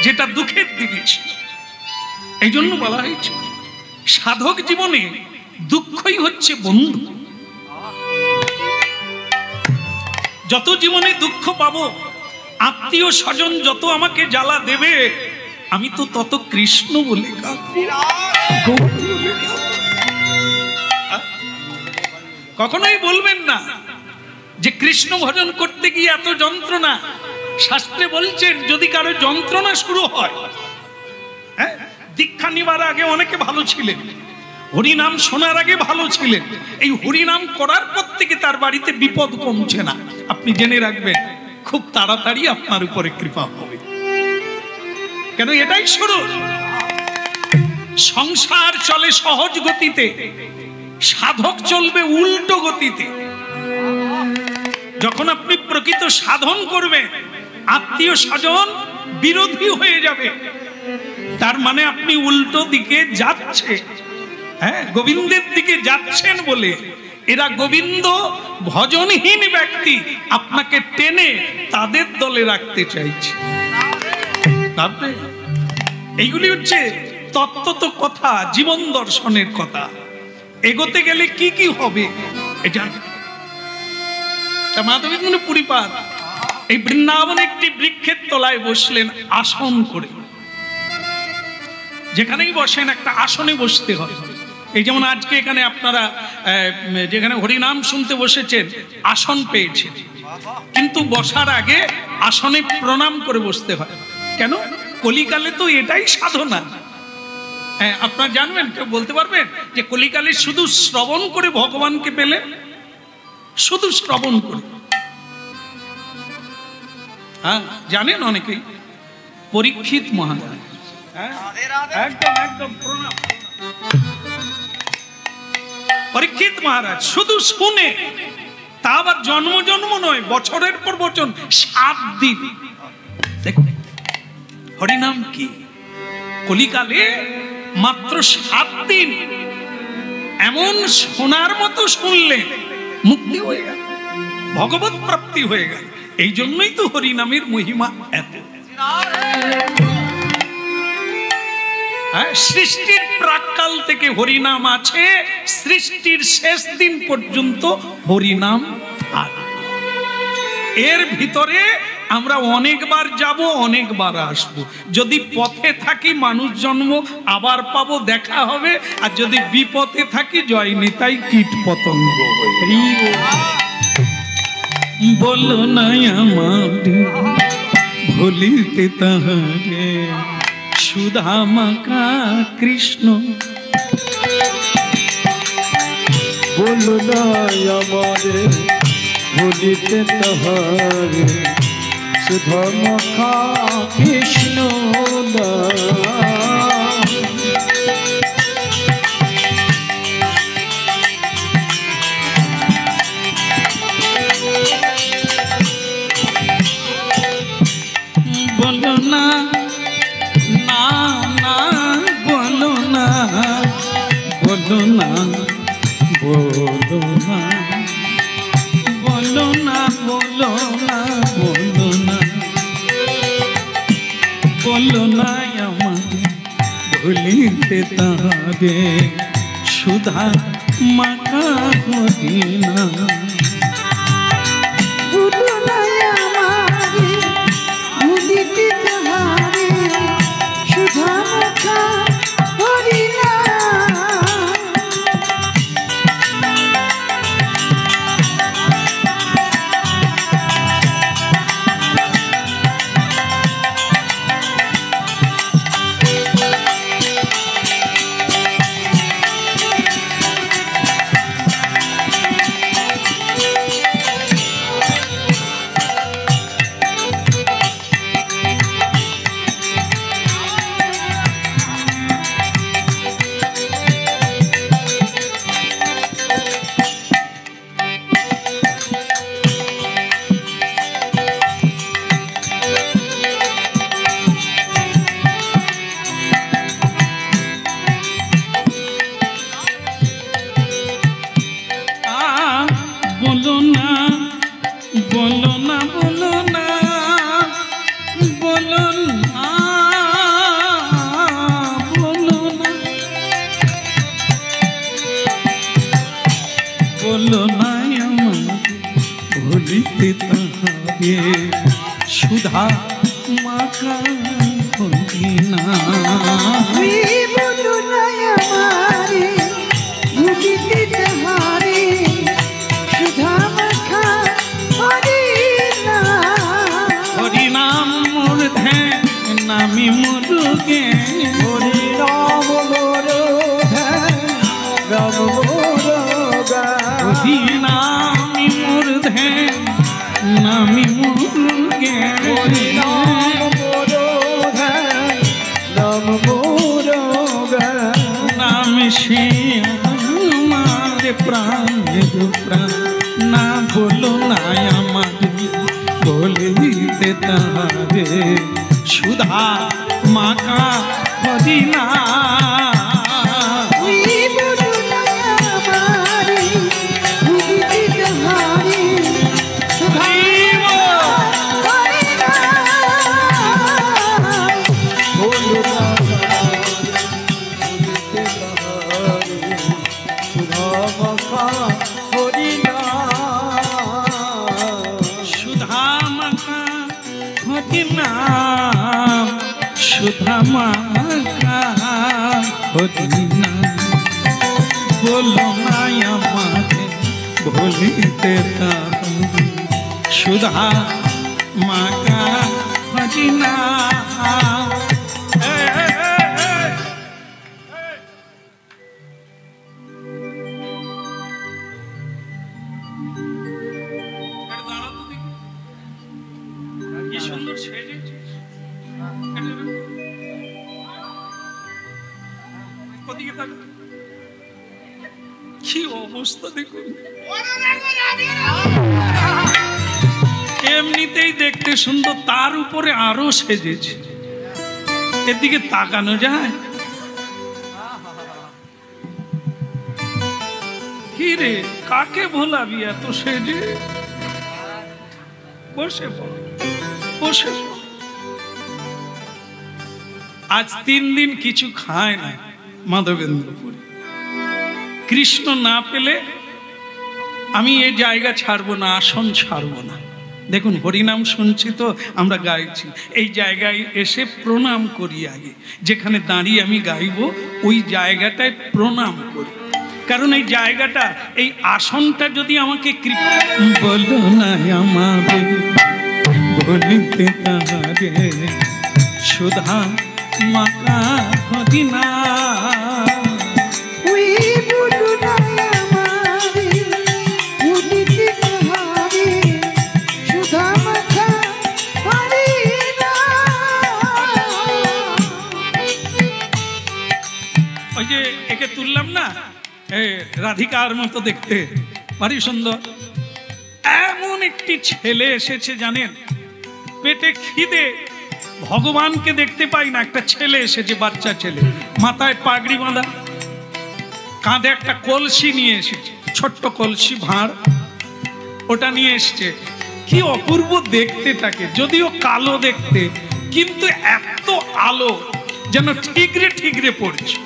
যেটা দুঃখের দিনে ছিল। এই জন্য বলা হয়েছে সাধক জীবনে দুঃখই হচ্ছে বন্ধু। যত জীবনে দুঃখ পাবো, আত্মীয় স্বজন যত আমাকে জ্বালা দেবে, আমি তো তত কৃষ্ণ বলে কাঁদবো। কখনোই বলবেন না যে কৃষ্ণ ভজন করতে গিয়ে এত যন্ত্রণা। শাস্ত্রে বলছেন যদি কারো যন্ত্রণা শুরু হয়, হ্যাঁ, দীক্ষা নিবার আগে অনেকে ভালো ছিলেন, হরিনাম শোনার আগে ভালো ছিলেন, এই হরিনাম করার পর থেকে তার বাড়িতে বিপদ কমছে না। আপনি জেনে রাখবেন, খুব তাড়াতাড়ি আপনার উপরে কৃপা হবে। কেন? এটাই শুরু। সংসার চলে সহজ গতিতে, সাধক চলবে উল্টো গতিতে। যখন আপনি প্রকৃত সাধন করবেন, আত্মীয় স্বজন বিরোধী হয়ে যাবে, তার মানে আপনি উল্টো দিকে যাচ্ছে। হ্যাঁ, গোবিন্দের দিকে যাচ্ছেন বলে এরা গোবিন্দ ভজনহীন ব্যক্তি আপনাকে টেনে তাদের দলে রাখতে চাইছে। ভাববে এইগুলি হচ্ছে তত্ত্ব কথা, জীবন দর্শনের কথা। এগোতে গেলে কি কি হবে এটা মাধবী পুরীপাদ এই বৃন্দাবনে একটি বৃক্ষের তলায় বসলেন আসন করে। যেখানেই বসেন একটা আসনে বসতে হয়। এই যেমন আজকে এখানে আপনারা যেখানে হরিনাম শুনতে বসেছেন আসন পেয়েছেন, কিন্তু বসার আগে আসনে প্রণাম করে বসতে হয়। কেন? কলিকালে তো এটাই সাধনা। হ্যাঁ, আপনারা জানবেন, কেউ বলতে পারবেন যে কলিকালে শুধু শ্রবণ করে ভগবানকে পেলেন? শুধু শ্রবণ করে? হ্যাঁ, জানেন অনেকেই। পরীক্ষিত মহারাজ, একদম একদম প্রণাম। পরীক্ষিত মহারাজ শুধু শুনে, তা আবার জন্ম জন্ম নয়, বছরের পর বছর 7 দিন। দেখুন হরিনাম কি, কলিকালে মাত্র 7 দিন এমন শোনার মতো শুনলেন, মুক্তি হয়ে গেল, ভগবত প্রাপ্তি হয়ে গেল। এই জন্যই তো হরিনামের মহিমা এত। সৃষ্টির প্রাক্কাল থেকে হরিনাম আছে, সৃষ্টির শেষ দিন পর্যন্ত হরিনাম থাকবে। এর ভিতরে আমরা অনেকবার যাব, অনেকবার আসব। যদি পথে থাকি মানুষ জন্ম আবার পাবো, দেখা হবে। আর যদি বিপথে থাকি জয় নিতাই কীট পতঙ্গ। বলো না আমার ভুলিতে তাহারে সুধা মাখা কৃষ্ণ। বলো না আমারে ভুলিতে তাহারে সুধা মাখা কৃষ্ণ। বলো না, না না বলো না, বলো না, বলো না, বলো না, বলো না, বলো না, বলো না আমার ভুলিতে তাহারে সুধা মাখা হরিনা। ভুলো না আমারে ভুলিতে তাহারে সুধা মাখা হরিনাম। বলো না, বলো না, বলো না, বলো না, বলো না, বলো না আমার ভুলিতে তাহারে সুধা মাখা হরিনা। বলো না আমারে ভুলিতে তাহারে সুধা মাখা হরিনাম। হরিনাম মোর ধ্যান নামি মুরুগে, হরিনাম মোর ধ্যান রাম মোর গান। হরিনামি মোর ধ্যান নামি মুরুগে, হরিনাম মোর ধ্যান রাম মোর গান। নাম সে আমার প্রাণের প্রাণ। না বলো না আমার বলিতে তাহারে সুধা মাখা হরিনা। বলো না আমারে ভুলিতে তাহারে সুধা মাখা হরিনাম। হরিনাম সুধা মাখা হরিনাম বলো না আমাকে ভুলিতে সুধা মাখা হরিনাম। কি সুন্দর সেজেছিস, ওদিকে তাকা, কি অবস্থা দেখুন। এমনিতেই দেখতে সুন্দর, তার উপরে আরো সেজেছে, এর দিকে তাকানো যায়? কি রে, কাকে ভোলাবি এত সেজে? বসে পড়, বসে পড়। আজ 3 দিন কিছু খায় না মাধবেন্দ্রপুরে। কৃষ্ণ না পেলে আমি এই জায়গা ছাড়বো না, আসন ছাড়বো না। দেখুন হরিনাম শুনছি তো, আমরা গাইছি, এই জায়গায় এসে প্রণাম করি আগে। যেখানে দাঁড়িয়ে আমি গাইব ওই জায়গাটায় প্রণাম করি, কারণ এই জায়গাটা, এই আসনটা যদি আমাকে বলো না আমাকে বলিতে তাহারে সুধা মাখা হরিনাম। ওই বলো না আমারে ভুলিতে তাহারে সুধা মাখা হরিনাম। ওই যে একে তুললাম না, রাধিকার মতো দেখতে, ভারী সুন্দর। এমন একটি ছেলে এসেছে জানেন, পেটে খিদে, ভগবানকে দেখতে পাই না, একটা ছেলে এসেছে, বাচ্চা ছেলে, মাথায় পাগড়ি বাঁধা, কাঁধে একটা কলসি নিয়ে এসেছে, ছোট্ট কলসি ভাঁড়, ওটা নিয়ে এসছে। কি অপূর্ব দেখতে তাকে, যদিও কালো দেখতে, কিন্তু এত আলো যেন ঠিকরে ঠিকরে পড়ছে।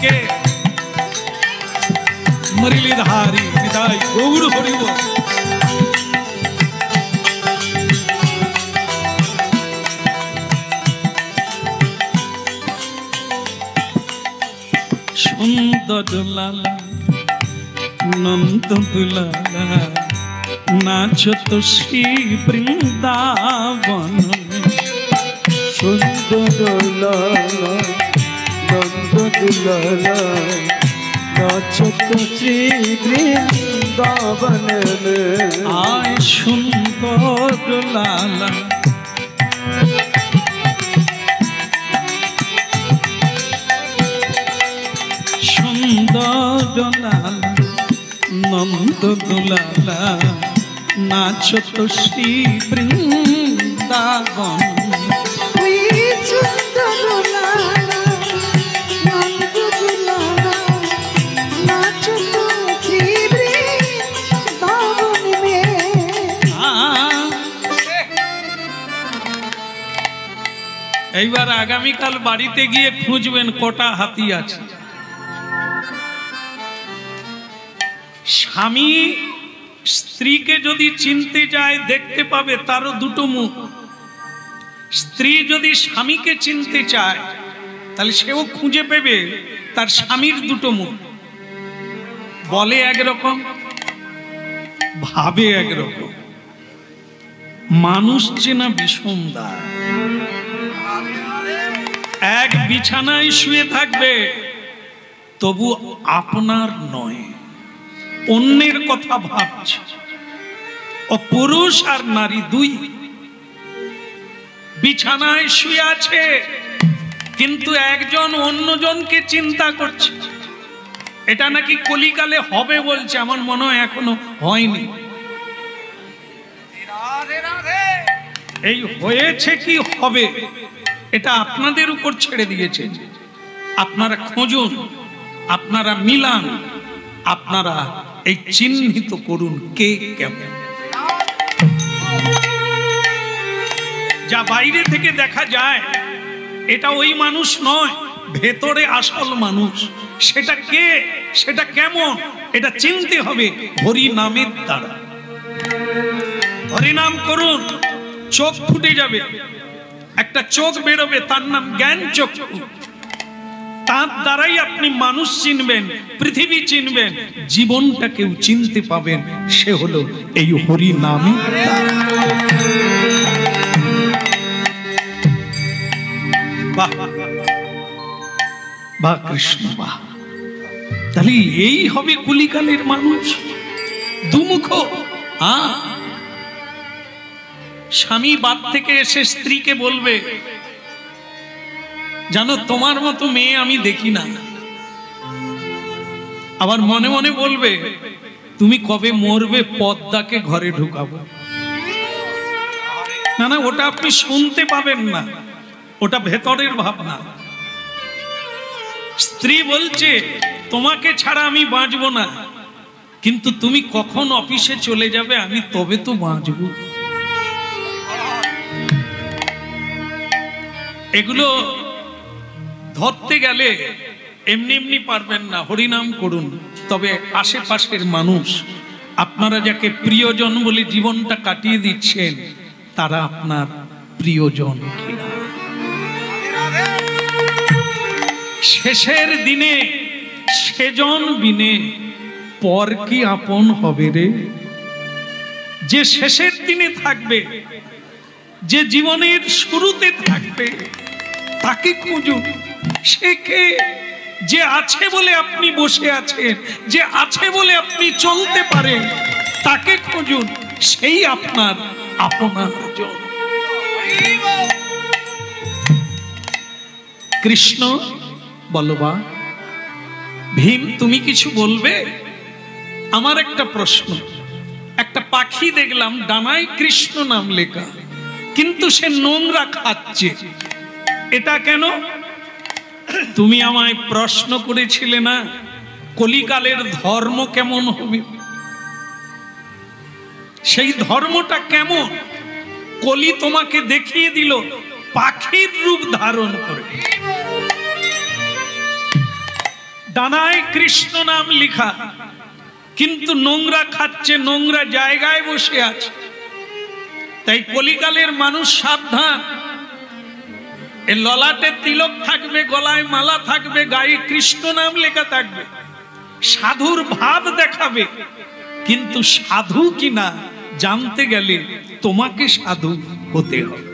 কে? মুরলীধারী নিতাই গৌর হরিব। সুন্দর দুলালা নন্দ দুলালা নাচত শ্রী বৃন্দাবন। সুন্দর লালা নন্দ দুলালা নাচত শ্রী বৃন্দাবন। আয় সুন্দর দুলালা সুন্দর দুলালা নন্দ দুলালা নাচত শ্রী বৃন্দাবন। ওই সুন্দর লালা নন্দ দুলালা নাচত শ্রী বৃন্দাবন মে। এইবার আগামীকাল বাড়িতে গিয়ে খুঁজবেন কটা হাতি আছে। স্বামী স্ত্রীকে যদি চিনতে যায় দেখতে পাবে তারও দুটো মুখ। স্ত্রী যদি স্বামীকে চিনতে চায় তাহলে সেও খুঁজে পেবে তার স্বামীর দুটো মুখ। বলে একরকম, ভাবে একরকম। মানুষ চেনা বিষম দায়। এক বিছানায় শুয়ে থাকবে তবু আপনার নয়, অন্যের কথা ভাবছে। ও পুরুষ আর নারী দুই বিছানায় শুয়ে আছে, কিন্তু একজন অন্যজনকে চিন্তা করছে। এটা নাকি কলিকালে হবে বলছে, আমার মনে হয় এখনো হয়নি। এই হয়েছে কি হবে এটা আপনাদের উপর ছেড়ে দিয়েছে। আপনারা খুঁজুন, আপনারা মিলান, আপনারা এই চিহ্নিত করুন কে কেমন। যা বাইরে থেকে দেখা যায় এটা ওই মানুষ নয়, ভেতরে আসল মানুষ। সেটা কে, সেটা কেমন, এটা চিনতে হবে হরি নামের দ্বারা। হরিনাম করুন, চোখ ফুটে যাবে, একটা চোখ বেরোবে, তার নাম জ্ঞান চক্ষু। তার দ্বারাই আপনি মানুষ চিনবেন, পৃথিবী চিনবেন, জীবনটাকেও চিনতে পাবেন। সে হলো এই হরি নামে। বাহ বাহ কৃষ্ণ বাহ। তাহলে এই হবে কলিকালের মানুষ, দুমুখ। স্বামী বাদ থেকে এসে স্ত্রীকে বলবে, জানো তোমার মতো মেয়ে আমি দেখি না। আবার মনে মনে বলবে, তুমি কবে মরবে পদ্মাকে ঘরে ঢুকাবো। না না, ওটা আপনি শুনতে পাবেন না, ওটা ভেতরের ভাবনা। স্ত্রী বলছে, তোমাকে ছাড়া আমি বাঁচবো না, কিন্তু তুমি কখন অফিসে চলে যাবে আমি তবে তো বাঁচব। এগুলো ধরতে গেলে এমনি এমনি পারবেন না। হরিনাম করুন। তবে আশেপাশের মানুষ, আপনারা যাকে প্রিয়জন বলে জীবনটা কাটিয়ে দিচ্ছেন, তারা আপনার প্রিয়জন কিনা। শেষের দিনে সেজন বিনে পর কি আপন হবে রে। যে শেষের দিনে থাকবে, যে জীবনের শুরুতে থাকবে, তাকে খুঁজুন। সে কে? যে আছে বলে আপনি বসে আছেন, যে আছে বলে আপনি চলতে পারেন, তাকে খুঁজুন। সেই আপনার আপনার জন। কৃষ্ণ বলবা। ভীম, তুমি কিছু বলবে? আমার একটা প্রশ্ন। একটা পাখি দেখলাম ডানায় কৃষ্ণ নাম লেখা, কিন্তু সে নোংরা খাচ্ছে, এটা কেন? তুমি আমায় প্রশ্ন করেছিলে না কলিকালের ধর্ম কেমন হবে? সেই ধর্মটা কেমন কলি তোমাকে দেখিয়ে দিল, পাখির রূপ ধারণ করে। ডানায় কৃষ্ণ নাম লেখা, কিন্তু নোংরা খাচ্ছে, নোংরা জায়গায় বসে আছে। তাই কলিকালের মানুষ সাবধান। এর ললাটে তিলক থাকবে, গলায় মালা থাকবে, গায়ে কৃষ্ণ নাম লেখা থাকবে, সাধুর ভাব দেখাবে, কিন্তু সাধু কিনা জানতে গেলে তোমাকে সাধু হতে হবে।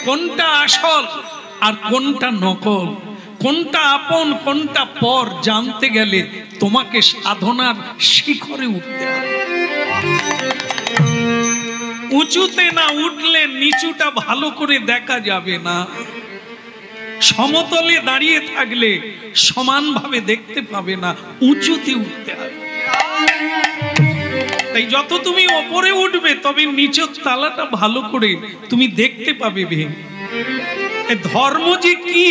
কোনটা আসল আর কোনটা নকল, কোনটা আপন কোনটা পর জানতে গেলে তোমাকে সাধনার শিখরে উঠতে হবে। উঁচুতে না উঠলে নিচুটা ভালো করে দেখা যাবে না। সমতলে দাঁড়িয়ে থাকলে সমানভাবে দেখতে পাবে না, উঁচুতে উঠতে হবে। তাই যত তুমি ওপরে উঠবে, তবে নিচের তালাটা ভালো করে তুমি দেখতে পাবে। ধর্ম যে কি,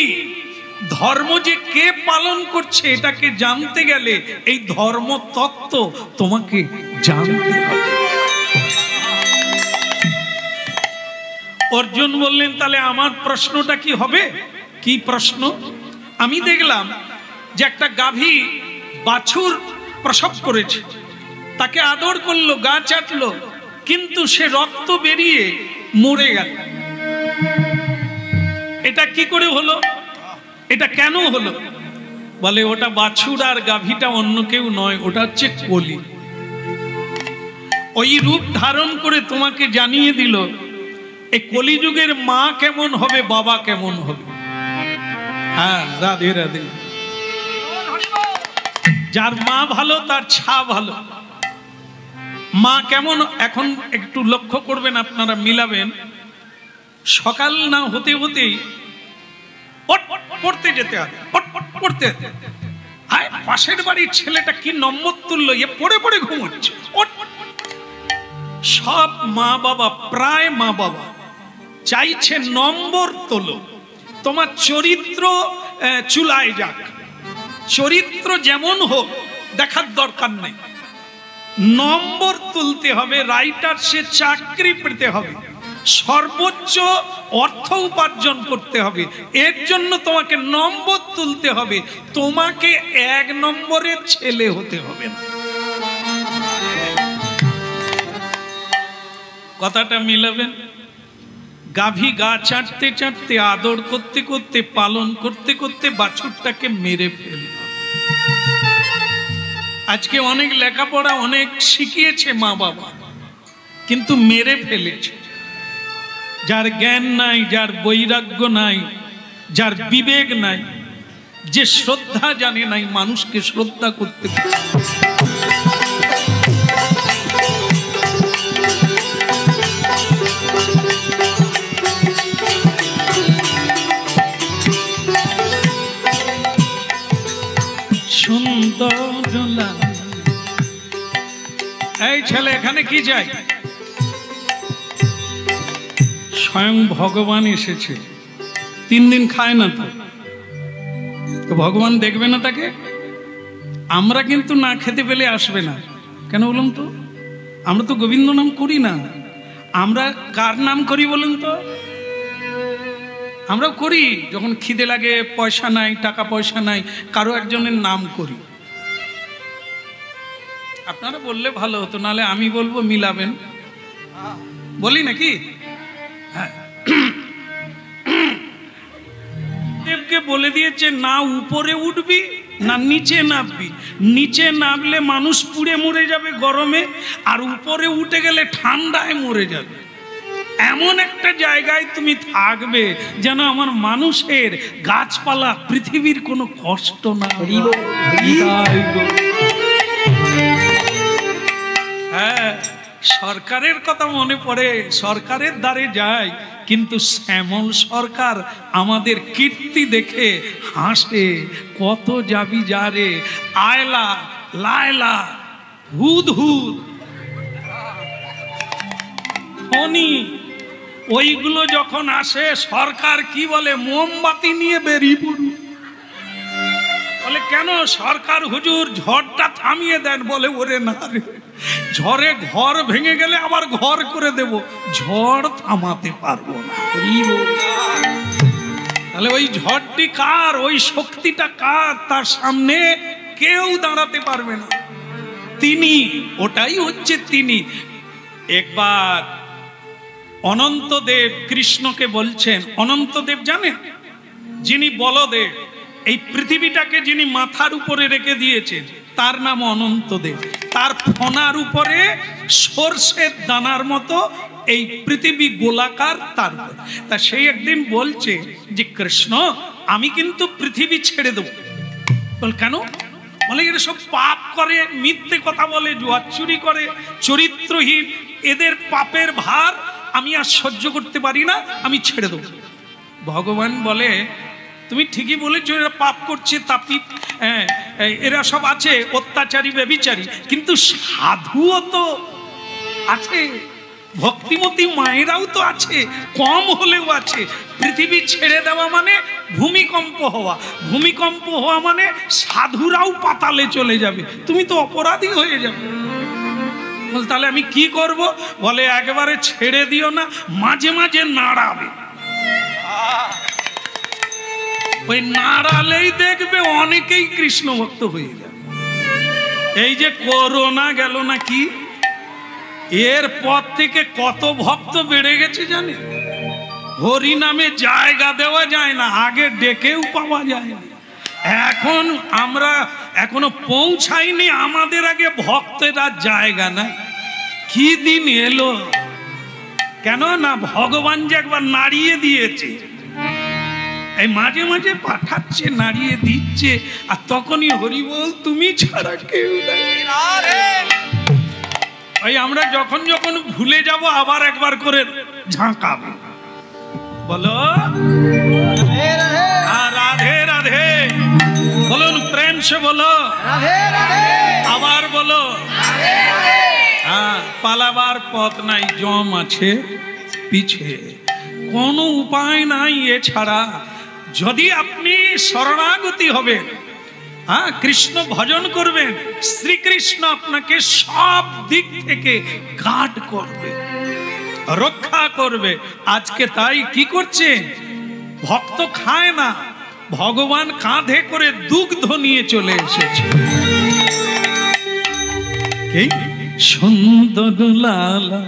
ধর্ম যে কে পালন করছে, এটাকে জানতে গেলে এই ধর্ম তত্ত্ব তোমাকে জানতে হবে। অর্জুন বললেন, তাহলে আমার প্রশ্নটা কি হবে? কি প্রশ্ন? আমি দেখলাম যে একটা গাভী বাছুর প্রসব করেছে, তাকে আদর করলো, গা চাটলো, কিন্তু সে রক্ত বেরিয়ে মরে গেল। এটা কি করে হলো? এটা কেন হলো? বলে ওটা বাছুর আর গাভীটা অন্য কেউ নয়, ওটা হচ্ছে কলি। ওই রূপ ধারণ করে তোমাকে জানিয়ে দিল এই কলিযুগের মা কেমন হবে, বাবা কেমন হবে। হ্যাঁ, রাধে রাধে। যার মা ভালো তার ছা ভালো। মা কেমন এখন একটু লক্ষ্য করবেন, আপনারা মিলাবেন। সকাল না হতে হতেই পড়তে যেতে হবে, পড়তে। পাশের বাড়ির ছেলেটা কি নম্বর তুললো, এ পড়ে পড়ে ঘুমোচ্ছে। সব মা বাবা, প্রায় মা বাবা চাইছে নম্বর তোলো, তোমার চরিত্র চুলায় যাক, চরিত্র যেমন হোক দেখার দরকার নেই, নম্বর তুলতে হবে, রাইটার সে চাকরি পেতে হবে। সর্বোচ্চ অর্থ উপার্জন করতে হবে, এর জন্য তোমাকে নম্বর তুলতে হবে, তোমাকে 1 নম্বরের ছেলে হতে হবে না। কথাটা মিলাবেন? গাভী গা চাটতে চাটতে, আদর করতে করতে, পালন করতে করতে বাছুরটাকে মেরে ফেলল। আজকে অনেক লেখাপড়া অনেক শিখিয়েছে মা বাবা, কিন্তু মেরে ফেলেছে। যার জ্ঞান নাই, যার বৈরাগ্য নাই, যার বিবেক নাই, যে শ্রদ্ধা জানে নাই মানুষকে শ্রদ্ধা করতে পারে। সুন্দর এই ছেলে এখানে কি চাই? স্বয়ং ভগবান এসেছে, 3 দিন খায় না তো ভগবান দেখবে না তাকে? আমরা কিন্তু না খেতে পেলে আসবে না। কেন বলুন তো? আমরা তো গোবিন্দ নাম করি না। আমরা কার নাম করি বলুন তো? আমরাও করি, যখন খিদে লাগে, পয়সা নাই, টাকা পয়সা নাই, কারো একজনের নাম করি। আপনারা বললে ভালো হতো, নালে আমি বলবো, মিলাবেন। বলি নাকি? হ্যাঁ, দেবকে বলে দিয়েছে না উপরে উঠবি না নিচে নামবি। নিচে নামলে মানুষ পুড়ে মরে যাবে গরমে, আর উপরে উঠে গেলে ঠান্ডায় মরে যাবে। এমন একটা জায়গায় তুমি থাকবে যেন আমার মানুষের, গাছপালা, পৃথিবীর কোনো কষ্ট না। হ্যাঁ, সরকারের কথা মনে পড়ে, সরকারের দ্বারে যায়, কিন্তু শ্যামল সরকার আমাদের কীর্তি দেখে হাসে। কত যাবি যারে, আয়লা লায়লা, হুদ হুদ, ফণি, ওইগুলো যখন আসে সরকার কি বলে? মোমবাতি নিয়ে বেরিয়ে পড়ুন। বলে কেন? সরকার হুজুর ঝড়টা থামিয়ে দেন। বলে ওরে না রে, ঝড়ে ঘর ভেঙে গেলে আবার ঘর করে দেব, ঝড় থামাতে পারবো না। তাহলে ওই ঝড়টি কার? ওই শক্তিটা কার? তার সামনে কেউ দাঁড়াতে পারবে না। তিনি, ওটাই হচ্ছে তিনি। একবার অনন্তদেব কৃষ্ণকে বলছেন, অনন্তদেব জানেন? যিনি বলদেব, এই পৃথিবীটাকে যিনি মাথার উপরে রেখে দিয়েছেন, তার নাম অনন্তদেব। তার ফনার উপরে সর্ষের দানার মতো এই পৃথিবী গোলাকার। তার তা সেই একদিন বলছে যে কৃষ্ণ, আমি কিন্তু পৃথিবী ছেড়ে দেব। বল কেন? বলে এরা সব পাপ করে, মিথ্যে কথা বলে, জুয়া চুরি করে, চরিত্রহীন, এদের পাপের ভার আমি আর সহ্য করতে পারি না, আমি ছেড়ে দেব। ভগবান বলে তুমি ঠিকই বলেছো, এরা পাপ করছে, তাপিত, এরা সব আছে, অত্যাচারী, ব্যভিচারী, কিন্তু সাধুও তো আছে, ভক্তিমতী মায়েরাও তো আছে, কম হলেও আছে। পৃথিবী ছেড়ে দেওয়া মানে ভূমিকম্প হওয়া, ভূমিকম্প হওয়া মানে সাধুরাও পাতালে চলে যাবে, তুমি তো অপরাধী হয়ে যাবে। তাহলে আমি কি করব? বলে একেবারে ছেড়ে দিও না, মাঝে মাঝে নাড়াবে। ওই নাড়ালেই দেখবে অনেকেই কৃষ্ণ ভক্ত হয়ে যাবে। এই যে করোনা গেল নাকি, এর পর থেকে কত ভক্ত বেড়ে গেছে জানেন? হরি নামে জায়গা দেওয়া যায় না, আগে ডেকেও পাওয়া যায় না। এখন আমরা এখনো পৌঁছাইনি, আমাদের আগে ভক্তেরা জায়গা নাই। কি দিন এলো? কেন না ভগবান যে একবার নাড়িয়ে দিয়েছে, এই মাঝে মাঝে পাঠাচ্ছে, নাড়িয়ে দিচ্ছে, আর তখনই হরি বল তুমি ছাড়া কেউ নাই। ওই আমরা যখন যখন ভুলে যাব আবার একবার করে ঝাঁকাবো, বলো রাধে রাধে, বলুন প্রেম সে বলো, আবার বলো। হ্যাঁ, পালাবার পথ নাই, জম আছে পিছে, কোনো উপায় নাই এছাড়া। যদি আপনি শরণাগতি হবেন, হ্যাঁ, কৃষ্ণ ভজন করবেন, শ্রীকৃষ্ণ আপনাকে সব দিক থেকে গার্ড করবে। রক্ষা করবে। আজকে তাই কি করছে, ভক্ত খায় না, ভগবান কাঁধে করে দুগ্ধ নিয়ে চলে এসেছে। সুন্দর লালা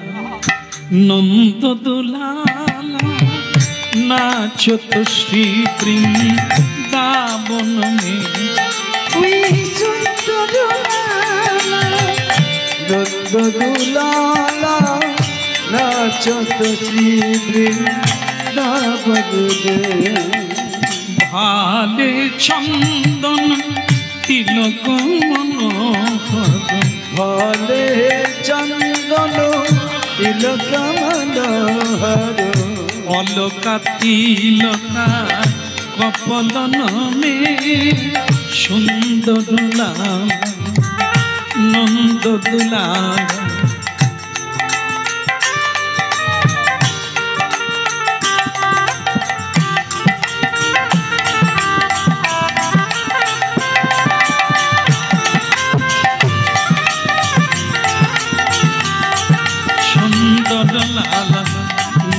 নন্দ দুলালা নাচত শ্রী বৃন্দাবন মে। নন্দ দুলালা নাচত শ্রী বৃন্দাবন মে। ভালে চন্দন তিলক মনোহর, ভালে চন্দন তিলক মনোহর। অলকা তিলকা কপলন মে সুন্দর লালা নন্দ দুলালা।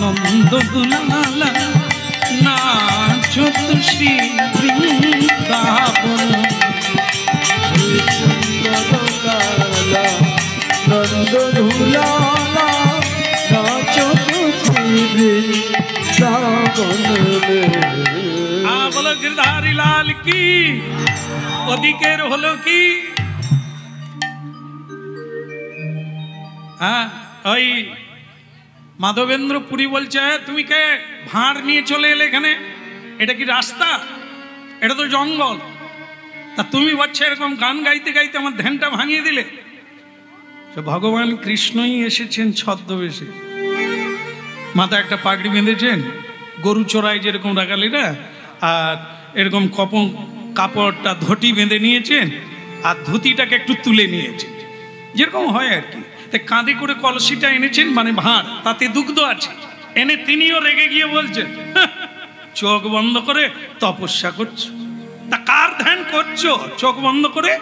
নন্দ দুলালা নাচত শ্রী বৃন্দাবন। নন্দ দুলালা নাচত শ্রী বৃন্দাবন। বলো গিরধারী লাল কি। ওদিকের হলো কি, হ্যাঁ ওই মাধবেন্দ্র পুরী বলছে, তুমি কে ভাঁড় নিয়ে চলে এলে এখানে? এটা কি রাস্তা? এটা তো জঙ্গল। তা তুমি বলছো এরকম গান গাইতে গাইতে আমার ধ্যানটা ভাঙিয়ে দিলে। ভগবান কৃষ্ণই এসেছেন ছদ্মবেশে, মাথায় একটা পাগড়ি বেঁধেছেন, গরু চড়াই যেরকম রাখালিরা, আর এরকম কাপড়টা ধুতি বেঁধে নিয়েছেন, আর ধুতিটাকে একটু তুলে নিয়েছেন, যেরকম হয় আর কি। কাঁধে করে কলসিটা এনেছেন, মানে ভাঁড়, তাতে দুগ্ধ আছে, এনে তিনিও রেগে গিয়ে বলছেন, চোখ বন্ধ করে তপস্যা করছো। তা কার ধ্যান করছো চোখ বন্ধ করে?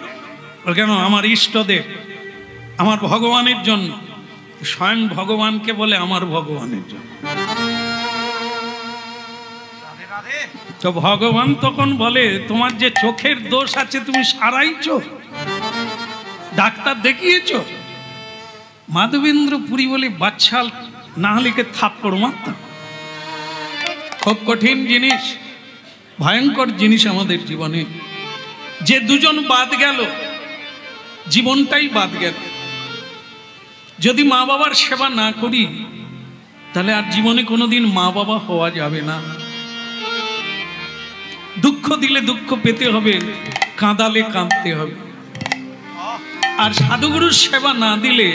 কেন? আমার ইষ্টদেব, আমার ভগবানের জন্য। স্বয়ং ভগবানকে বলে আমার ভগবানের জন্য। তো ভগবান তখন বলে, তোমার যে চোখের দোষ আছে তুমি সারাইছো, ডাক্তার দেখিয়েছো? মাধবেন্দ্র পুরী বলে, বাচ্চাল না হলে থাপ্পড় মারতাম। খুব কঠিন জিনিস, ভয়ঙ্কর জিনিস আমাদের জীবনে। যে দুজন বাদ গেল, জীবনটাই বাদ গেল। যদি মা বাবার সেবা না করি, তাহলে আর জীবনে কোনোদিন মা বাবা হওয়া যাবে না। দুঃখ দিলে দুঃখ পেতে হবে, কাঁদালে কাঁদতে হবে। আর সাধুগুরুর সেবা না দিলে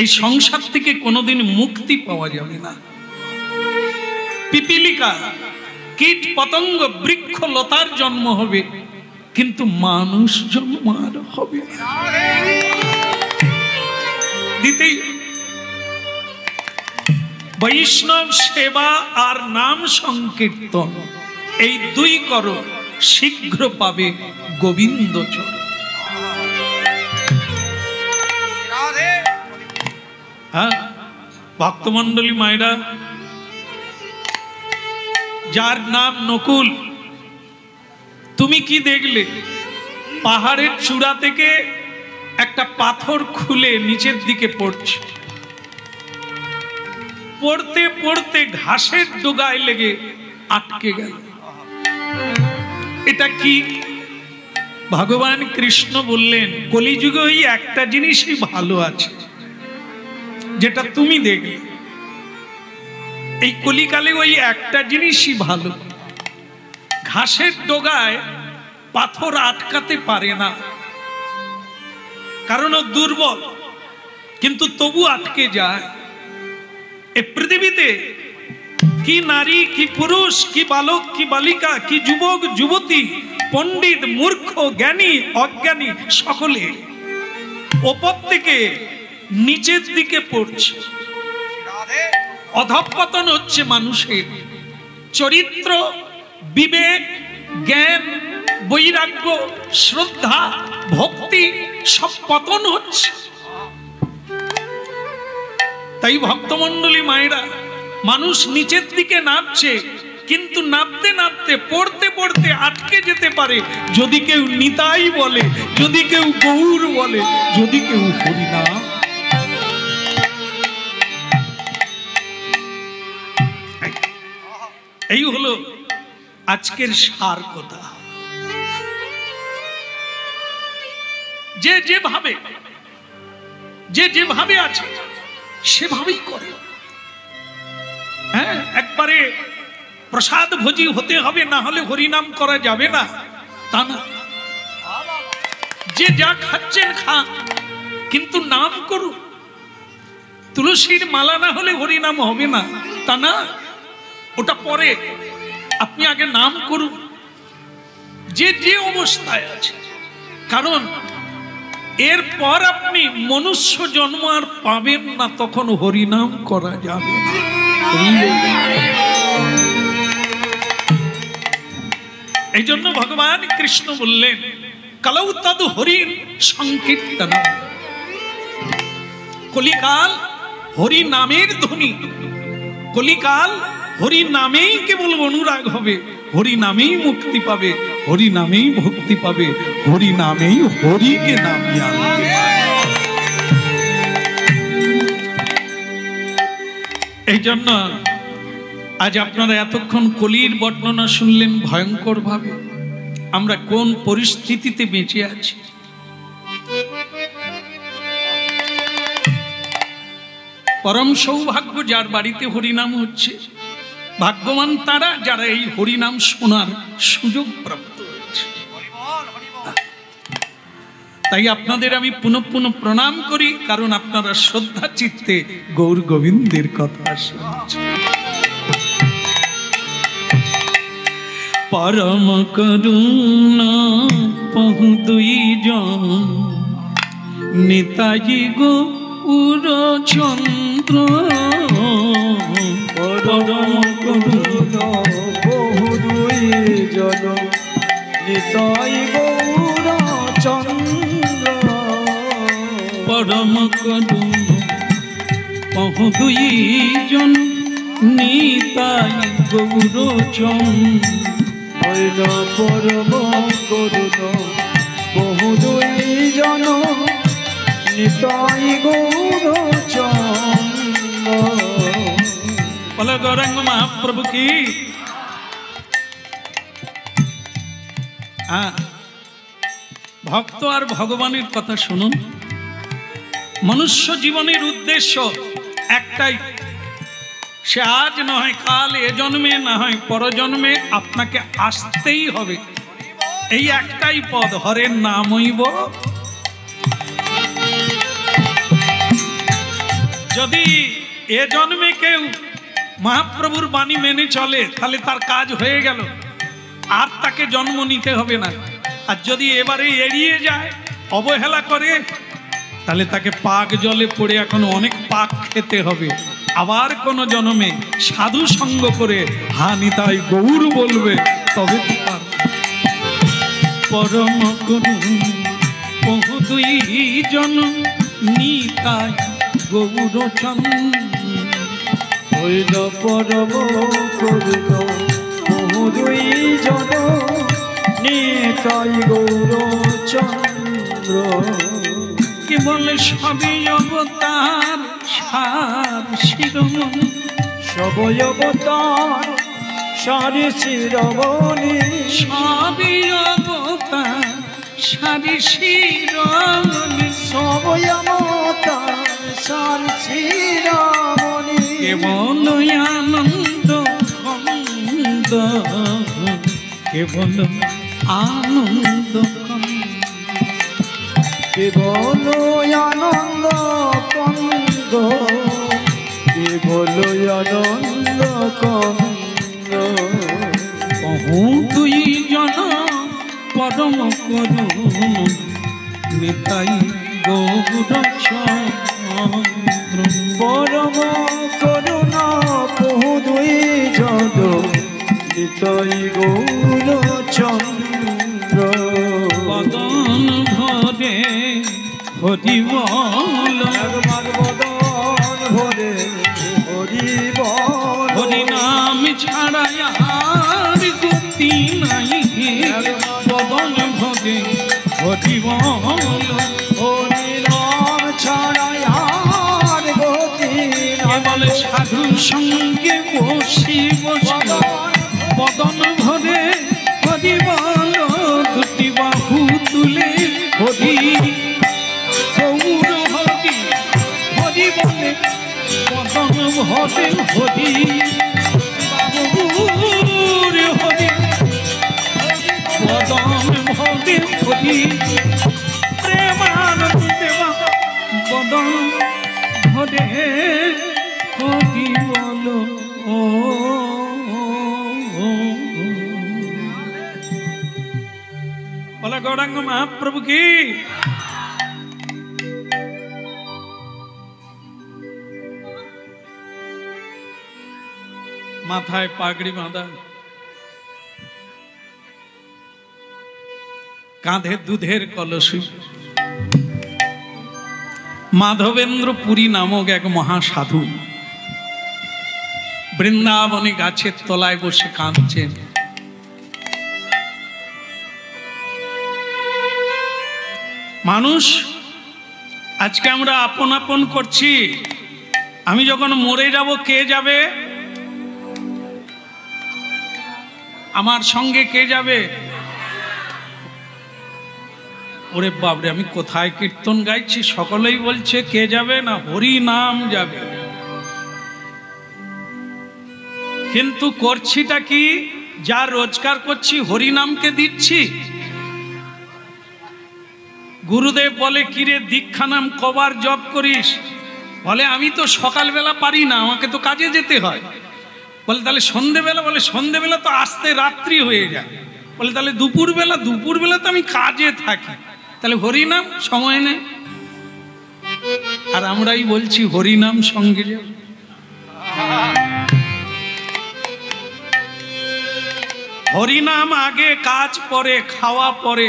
এই সংসার থেকে কোনোদিন মুক্তি পাওয়া যাবে না। পিপিলিকা, কীট পতঙ্গ, বৃক্ষ লতার জন্ম হবে, কিন্তু মানুষ জন্ম আর হবে না। দিতেই বৈষ্ণব সেবা আর নাম সংকীর্তন, এই দুই করো, শীঘ্র পাবে গোবিন্দ চরণ। হ্যাঁ ভক্তমন্ডলী মায়েরা, যার নাম নকুল, তুমি কি দেখলে? পাহাড়ের চূড়া থেকে একটা পাথর খুলে নিচের দিকে পড়ছে, পড়তে পড়তে ঘাসের ডোগায় লেগে আটকে গেল। এটা কি? ভগবান কৃষ্ণ বললেন, কলিযুগে ওই একটা জিনিসই ভালো আছে, যেটা তুমি দেখলে। এই কলিকালে ওই একটা জিনিসই ভালো, ঘাসের ডোগায় পাথর আটকাতে পারে না, কারণ ও দুর্বল, কিন্তু তবু আটকে যায়। এই পৃথিবীতে কি নারী, কি পুরুষ, কি বালক, কি বালিকা, কি যুবক যুবতী, পণ্ডিত মূর্খ, জ্ঞানী অজ্ঞানী, সকলে ওপর থেকে নিচের দিকে পড়ছে। অধঃপতন হচ্ছে মানুষের। চরিত্র, বিবেক, জ্ঞান, বৈরাগ্য, শ্রদ্ধা, ভক্তি সব পতন হচ্ছে। তাই ভক্তমণ্ডলী মায়েরা, মানুষ নিচের দিকে নামছে, কিন্তু নামতে নামতে পড়তে পড়তে আটকে যেতে পারে যদি কেউ নিতাই বলে, যদি কেউ গৌর বলে, যদি কেউ হরিনাম। এই হলো আজকের সার কথা। যে যেভাবে আছে সেভাবেই করে। হ্যাঁ, একবারে প্রসাদ ভোজি হতে হবে, না হলে হরিনাম করা যাবে না তা না। যে যা খাচ্ছেন খান, কিন্তু নাম করুন। তুলসীর মালা না হলে হরিনাম হবে না তা না, ওটা পরে, আপনি আগে নাম করুন। যে যে অবস্থায় আছে, কারণ এরপর আপনি মনুষ্য জন্ম আর পাবেন না, তখন হরিনাম করা যাবে না। এই জন্য ভগবান কৃষ্ণ বললেন, কালৌ তদ হরির সংকীর্তন। কলিকাল হরি নামের ধ্বনি, কলিকাল হরি নামেই কেবল অনুরাগ হবে, হরি নামেই মুক্তি পাবে, হরি নামেই ভক্তি পাবে, হরি নামেই হরিকে নামিয়ে আনবে। এই জন্য আজ আপনারা এতক্ষণ কলির বর্ণনা শুনলেন ভয়ঙ্কর ভাবে। আমরা কোন পরিস্থিতিতে বেঁচে আছি। পরম সৌভাগ্য যার বাড়িতে হরিনাম হচ্ছে, ভাগ্যবান তারা যারা এই হরিনাম শোনার সুযোগ প্রাপ্ত হয়েছে। তাই আপনাদের আমি পুনঃ পুনঃ প্রণাম করি, কারণ আপনারা শ্রদ্ধা চিত্তে গৌর গোবিন্দের কথা শুনছেন। পরম করুণা পহু দুই জন, নেতাজি গৌর চন্দ্র। পরম করুণা বহু দুই জন, নিতাই গৌর চন্দ্র। পরম করুণা পহু দুই জন, নিতাই গৌর চন্দ্র। পরম করুণা বহু দুই জন, নিতাই গৌর চন্দ্র। বলো গৌরাঙ্গ মহাপ্রভু কি। ভক্ত আর ভগবানের কথা শুনুন। মনুষ্য জীবনের উদ্দেশ্য একটাই, সে আজ না হয় কাল, এ জন্মে না হয় পরজন্মে আপনাকে আসতেই হবে। এই একটাই পদ, হরের নামইব। যদি এ জন্মে কেউ মহাপ্রভুর বাণী মেনে চলে, তাহলে তার কাজ হয়ে গেল, আর তাকে জন্ম নিতে হবে না। আর যদি এবারে এড়িয়ে যায়, অবহেলা করে, তাহলে তাকে পাক জলে পড়ে এখন অনেক পাক খেতে হবে। আবার কোন জন্মে সাধু সঙ্গ করে হানিতাই গৌর বলবে, তবে পরম করুণ বহু দুই জন, নিতাই গৌর চন্দ্র। পরম করুণা বহু দুই জন, নিতাই গৌর চন্দ্র। কেবল সবই অবতার সার শিরোমণি, সবই অবতার সারি শিরোমণি। সবই অবতার সারি শিরোমণি, সবই অবতার সারি শিরোমণি। কেবল আনন্দ কন্দ, কেবল আনন্দ কন্দ, কেবল আনন্দ কন্দ, কেবল আনন্দ কন্দ। কহু দুই জন পরম করুণ, নিতাই গৌর চন্দ্র। পরম করুণা বহু দুই জন, নিতাই গৌর চন্দ্র। বদন ভরে হরি বল, একবার বদন ভরে হরি বল হরি নাম ছাড়া আর গতি নাই বদন ভরে হরি বল হরি নাম ছাড়া আর গতি বলে সাধু সঙ্গে বসি বসি বদন ভরে হরি বল দুটি বাহু তুলে হরি গৌর হরি হরি বলে বদন ভরে হরি গৌর হরি বদন ভরে হরি প্রেমানন্দে বদন ভরে হরি বলো বলা গৌরাঙ্গ মহাপ্রভু কি মাথায় পাগড়ি বাঁধা, কাঁধে দুধের কলসি, মাধবেন্দ্র পুরী নামক এক মহাসাধু বৃন্দাবনে গাছের তলায় বসে কাঁদছেন। মানুষ আজকে আমরা আপন আপন করছি, আমি যখন মরে যাব কে যাবে? আমার সঙ্গে কে যাবে? ওরে বাবরে, আমি কোথায় কীর্তন গাইছি, সকলেই বলছে কে যাবে না, হরি নাম যাবে। কিন্তু করছিটা কি? যা রোজগার করছি হরি নামকে দিচ্ছি। গুরুদেব বলে কিরে দীক্ষা নাম কবার জপ করিস? বলে আমি তো সকালবেলা পারি না, আমাকে তো কাজে যেতে হয়। বলে তাহলে সন্ধেবেলা? বলে সন্ধেবেলা তো আসতে রাত্রি হয়ে যায়। বলে তাহলে দুপুরবেলা? দুপুরবেলা তো আমি কাজে থাকি। তাহলে হরিনাম সময় নেই। আর আমরাই বলছি হরিনাম সঙ্গে যাব। হরিনাম আগে, কাজ পরে, খাওয়া পরে।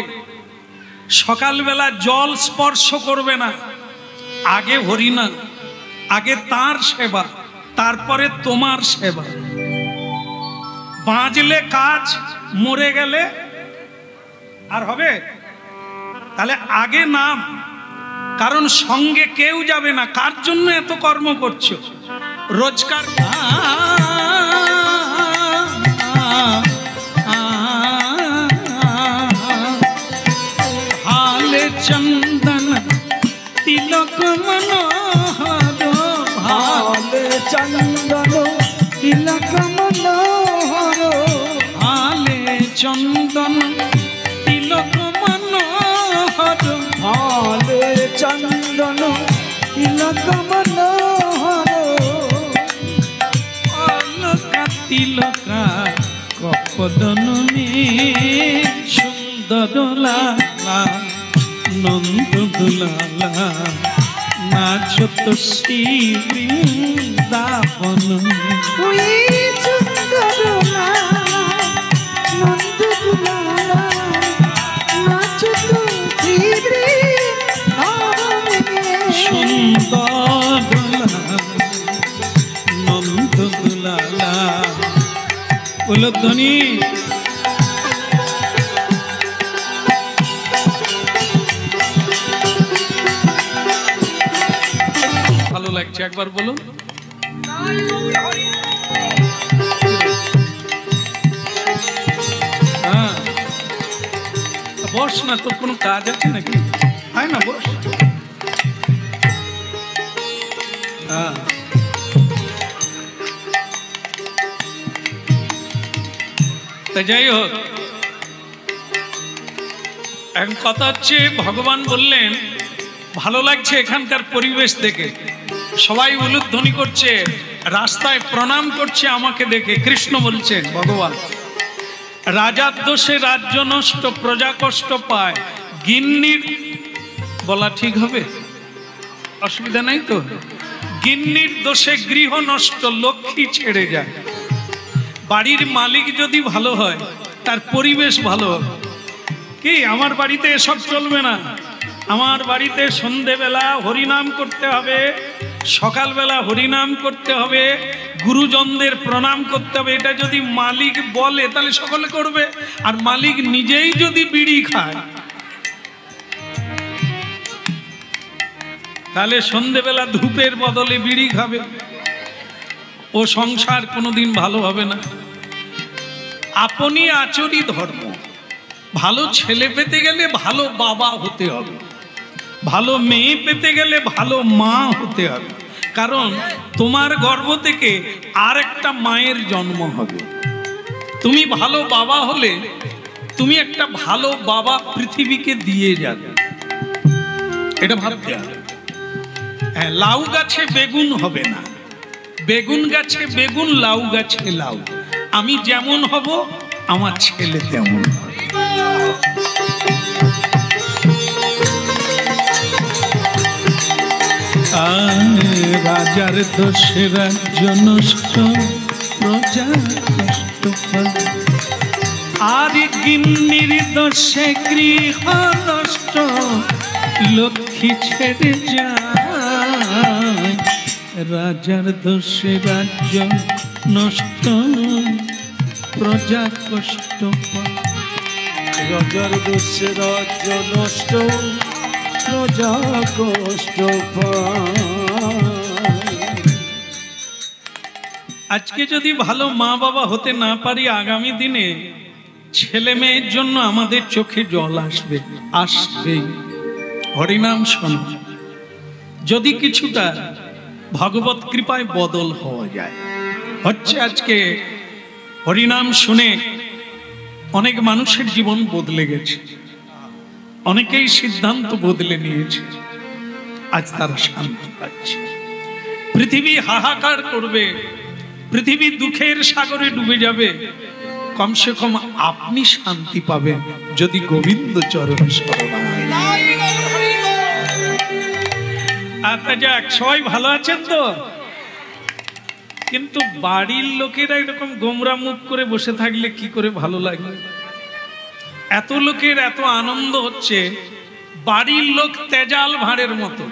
সকালবেলা জল স্পর্শ করবে না, আগে হরিনাম, আগে তার সেবা, তারপরে তোমার সেবা। বাঁচলে কাজ, মরে গেলে আর হবে? তাহলে আগে নাম, কারণ সঙ্গে কেউ যাবে না। কার জন্য এত কর্ম করছো? রোজগার। হালে চন্দন তিলক মনোহর, হালে চন্দন তিলক মনোহর, হালে চন্দন তিলক মনোহর, হালে চন্দন তিলক মনোহর, অলকা তিলকা কপদন মে সুন্দর লালা নন্দ দুলালা নাচত শ্রী বৃন্দাবন। ওই সুন্দর লালা নন্দ দুলালা নাচত শ্রী বৃন্দাবনে। সুন্দর নন্দ দুলালা উলধ্বনি। ভালো লাগছে, একবার বলুন। হ্যাঁ, বস না, তোর কোনো কাজ আছে নাকি? হয় না, বস। হ্যাঁ, তা যাই হোক, এখন কথা হচ্ছে ভগবান বললেন ভালো লাগছে এখানকার পরিবেশ দেখে, সবাই উলুধ্বনি করছে, রাস্তায় প্রণাম করছে আমাকে দেখে। কৃষ্ণ বলছেন, ভগবান, রাজার দোষে রাজ্য নষ্ট, প্রজা কষ্ট পায়, গিন্নির বলা ঠিক হবে? অসুবিধা নাই তো? গিন্নির দোষে গৃহ নষ্ট, লক্ষ্মী ছেড়ে যায়। বাড়ির মালিক যদি ভালো হয়, তার পরিবেশ ভালো হবে। কি আমার বাড়িতে এসব চলবে না। আমার বাড়িতে সন্ধেবেলা হরিনাম করতে হবে, সকালবেলা হরিনাম করতে হবে, গুরুজনদের প্রণাম করতে হবে, এটা যদি মালিক বলে তাহলে সকলে করবে। আর মালিক নিজেই যদি বিড়ি খায় তাহলে সন্ধেবেলা ধূপের বদলে বিড়ি খাবে, ও সংসার কোনোদিন ভালো হবে না। আপনি আচরি ধর্ম। ভালো ছেলে পেতে গেলে ভালো বাবা হতে হবে, ভালো মেয়ে পেতে গেলে ভালো মা হতে হবে, কারণ তোমার গর্ভ থেকে আর একটা মায়ের জন্ম হবে। তুমি ভালো বাবা হলে তুমি একটা ভালো বাবা পৃথিবীকে দিয়ে যাবে, এটা ভাবতে হবে। হ্যাঁ, লাউ গাছে বেগুন হবে না, বেগুন গাছে বেগুন, লাউ গাছে লাউ। আমি যেমন হব আমার ছেলে তেমন হবে। রাজার দোষে রাজ্য নষ্ট, প্রজা কষ্ট পায়, আর গিন্নির দোষে গৃহ নষ্ট, লক্ষ্মী ছেড়ে যায়। রাজার দোষে রাজ্য নষ্ট, প্রজা কষ্ট পায়। রাজার দোষে রাজ্য নষ্ট, প্রজা কষ্ট পায়। আজকে যদি ভালো মা বাবা হতে না পারি, আগামী দিনে ছেলে মেয়ের জন্য আমাদের চোখে জল আসবে, আসবেই। হরিনাম শোনো, যদি কিছুটা ভগবত কৃপায় বদল হওয়া যায়। হচ্ছে আজকে হরিনাম শুনে অনেক মানুষের জীবন বদলে গেছে, অনেকেই সিদ্ধান্ত বদলে নিয়েছে, আজ তারা শান্তি পাচ্ছে। পৃথিবী হাহাকার করবে, পৃথিবী দুঃখের সাগরে ডুবে যাবে, কমসে কম আপনি শান্তি পাবেন যদি গোবিন্দ চরণে শরণ হয়। আচ্ছা যাক, সবাই ভালো আছেন তো? কিন্তু বাড়ির লোকেরা এরকম গোমরা মুখ করে বসে থাকলে কি করে ভালো লাগবে? এত লোকের এত আনন্দ হচ্ছে, বাড়ির লোক তেজাল ভাঁড়ের মতো।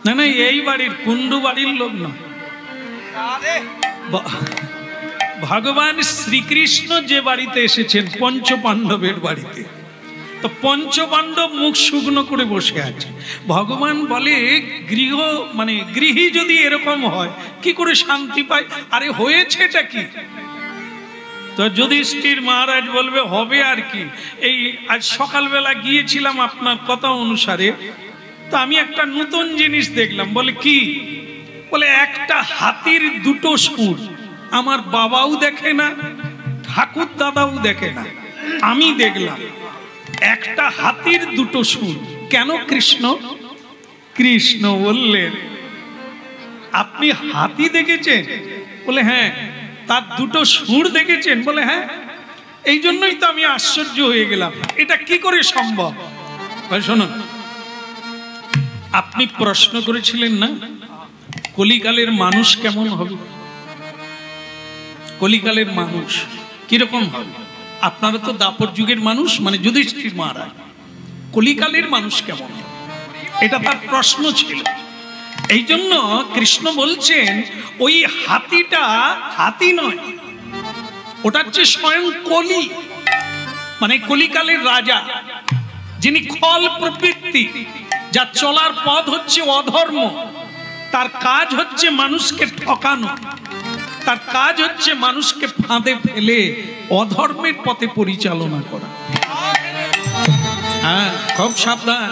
না না, এই বাড়ির কুন্ডু বাড়ির লোক না, ভগবান শ্রীকৃষ্ণ যে বাড়িতে এসেছেন, পঞ্চ পাণ্ডবের বাড়িতে, তো পঞ্চপাণ্ডব মুখ শুকনো করে বসে আছে। ভগবান বলে গৃহ মানে গৃহী যদি এরকম হয় কি করে শান্তি পায়? আরে হয়েছেটা কি? তো যুধিষ্ঠির মহারাজ বলবে হবে আর কি। এই আজ সকালবেলা গিয়েছিলাম আপনার কথা অনুসারে, তো আমি একটা নতুন জিনিস দেখলাম। বলে কি? বলে একটা হাতির দুটো সুর। আমার বাবাও দেখে না, ঠাকুর দাদাও দেখে না, আমি দেখলাম একটা হাতির দুটো সুর। কেন কৃষ্ণ? কৃষ্ণ বললেন আপনি হাতি দেখেছেন? বলে হ্যাঁ। তার দুটো সুর দেখেছেন? বলে হ্যাঁ। এই জন্যই তো আমি আশ্চর্য হয়ে গেলাম, এটা কি করে সম্ভব? শোনুন, আপনি প্রশ্ন করেছিলেন না কলিকালের মানুষ কেমন হবে, কলিকালের মানুষ কিরকম হবে? আপনারা তো দাপর যুগের মানুষ, মানে যুধিষ্ঠির মহারাজ, কলিকালের মানুষ কেমন হবে এটা তার প্রশ্ন ছিল। এই জন্য কৃষ্ণ বলছেন ওই হাতিটা হাতি নয়, ওটা হচ্ছে স্বয়ং কলি, মানে কলিকালের রাজা, যিনি খল প্রবৃত্তি, যার চলার পথ হচ্ছে অধর্ম, তার কাজ হচ্ছে মানুষকে ঠকানো, তার কাজ হচ্ছে মানুষকে ফাঁদে ফেলে অধর্মের পথে পরিচালনা করা। হ্যাঁ, খুব সাবধান,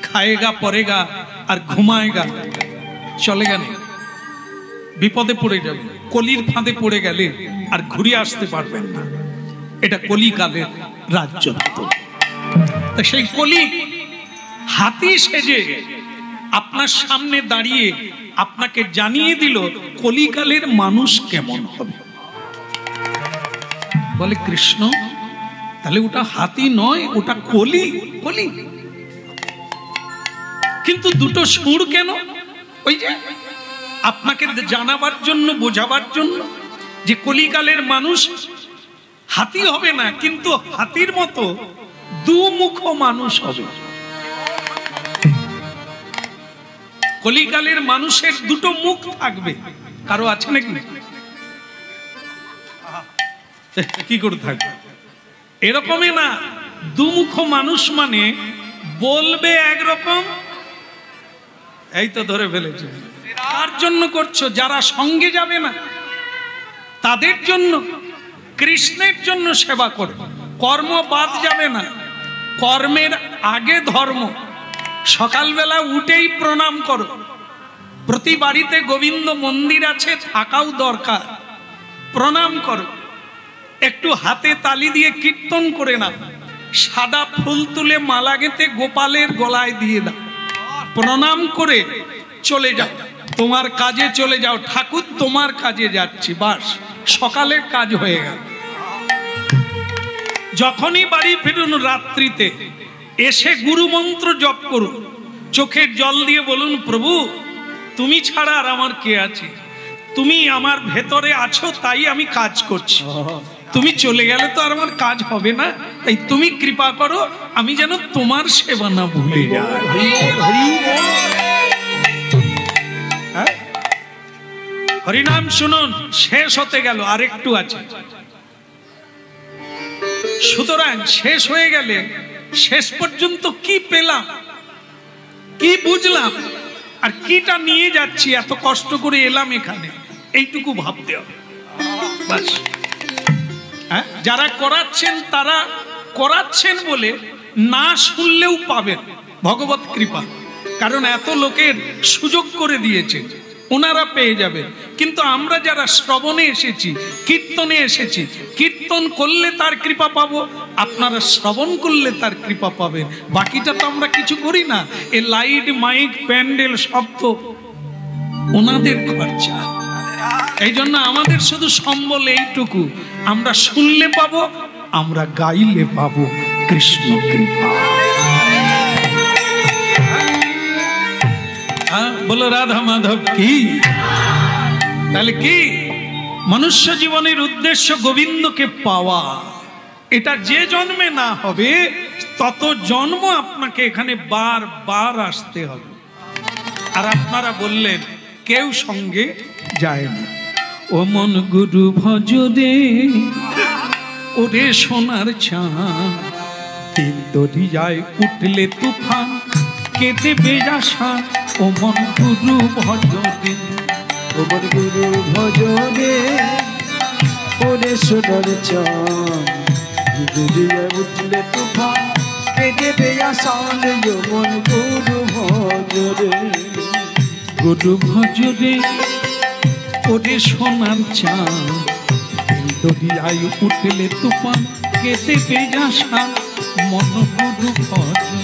খায়েগা পরেগা আর ঘুমায়েগা, চলেগা নেই, বিপদে পড়ে যাবে। কলির ফাঁদে পড়ে গেলে আর ঘুরে আসতে পারবেন না, এটা কলিকালের রাজত্ব। তা সেই কলি হাতি সেজে আপনার সামনে দাঁড়িয়ে আপনাকে জানিয়ে দিল কলিকালের মানুষ কেমন হবে। বলে কৃষ্ণ তাহলে ওটা হাতি নয়, ওটা কলি। কলি কিন্তু দুটো সুর কেন? ওই যে আপনাকে জানাবার জন্য, বোঝাবার জন্য যে কলিকালের মানুষ হাতি হবে না, কিন্তু হাতির মতো দুমুখ মানুষ হবে। কলিকালের মানুষের দুটো মুখ থাকবে, কারো আছে নাকি? কি করে থাকবে? এরকমই না, দুমুখ মানুষ মানে বলবে একরকম, এই তো ধরে ফেলেছে। কার জন্য করছো? যারা সঙ্গে যাবে না তাদের জন্য, কৃষ্ণের জন্য সেবা করো। কর্ম বাদ যাবে না, কর্মের আগে ধর্ম। সকালবেলা উঠেই প্রণাম করো। প্রতি বাড়িতে গোবিন্দ মন্দির আছে, থাকাও দরকার। প্রণাম করো, একটু হাতে তালি দিয়ে কীর্তন করে নাও। সাদা ফুল তুলে মালা গেঁথে গোপালের গলায় দিয়ে দাও। প্রণাম করে চলে যাও, তোমার কাজে চলে যাও। ঠাকুর তোমার কাজে যাচ্ছি, বাস সকালের কাজ হয়ে গেল। যখনই বাড়ি ফিরুন রাত্রিতে, এসে গুরু মন্ত্র জপ করুন। চোখের জল দিয়ে বলুন, প্রভু তুমি ছাড়া আর আমার কে আছে? তুমি আমার ভেতরে আছো, তাই আমি কাজ করছি। তুমি চলে গেলে তো আর আমার কাজ হবে না, তাই তুমি কৃপা করো আমি যেন তোমার সেবা না ভুলে যাই। হরিনাম শুনুন, শেষ হতে গেল, আরেকটু আছে। সুতরাং শেষ হয়ে গেলে শেষ পর্যন্ত কি পেলাম, কি বুঝলাম, আর কিটা নিয়ে যাচ্ছি, এত কষ্ট করে এলাম এখানে, এইটুকু ভাবতে হবে। বাস। যারা করাচ্ছেন তারা করাচ্ছেন বলে না শুনলেও পাবেন ভগবত কৃপা, কারণ এত লোকের সুযোগ করে দিয়েছে, ওনারা পেয়ে যাবেন। কিন্তু আমরা যারা শ্রবণে এসেছি, কীর্তনে এসেছি, কীর্তন করলে তার কৃপা পাবো, আপনারা শ্রবণ করলে তার কৃপা পাবেন। বাকিটা তো আমরা কিছু করি না। এ লাইট, মাইক, প্যান্ডেল সব তো ওনাদের খরচা। এই জন্য আমাদের শুধু সম্বল এইটুকু, আমরা শুনলে পাবো, আমরা গাইলে পাবো কৃষ্ণ কৃপা। বলো রাধা মাধব কি? তাহলে কি মনুষ্য জীবনের উদ্দেশ্য? গোবিন্দকে পাওয়া। এটা যে জন্মে না হবে, তত জন্ম আপনাকে এখানে বারবার আসতে হবে। আর আপনারা বললেন কেউ সঙ্গে যায় না। ও মন গুরু ভজরে, ওরে সোনার চাঁদ, তিন দরিয়ায় উঠলে তুফান, কেটে বেজাসা। ও মন গুরু ভজরে, ও মন গুরু ভজরে, ওরে সোনার চাঁদ, দরিয়ায় উঠলে তুফান, কেটে বেজাসান। ও মন গুরু ভজরে, গুরু ভজরে, ওরে সোনার চাঁদ, দরিয়ায় উঠলে তুফান, কেটে বেজাসা। মন গুরু ভজরে,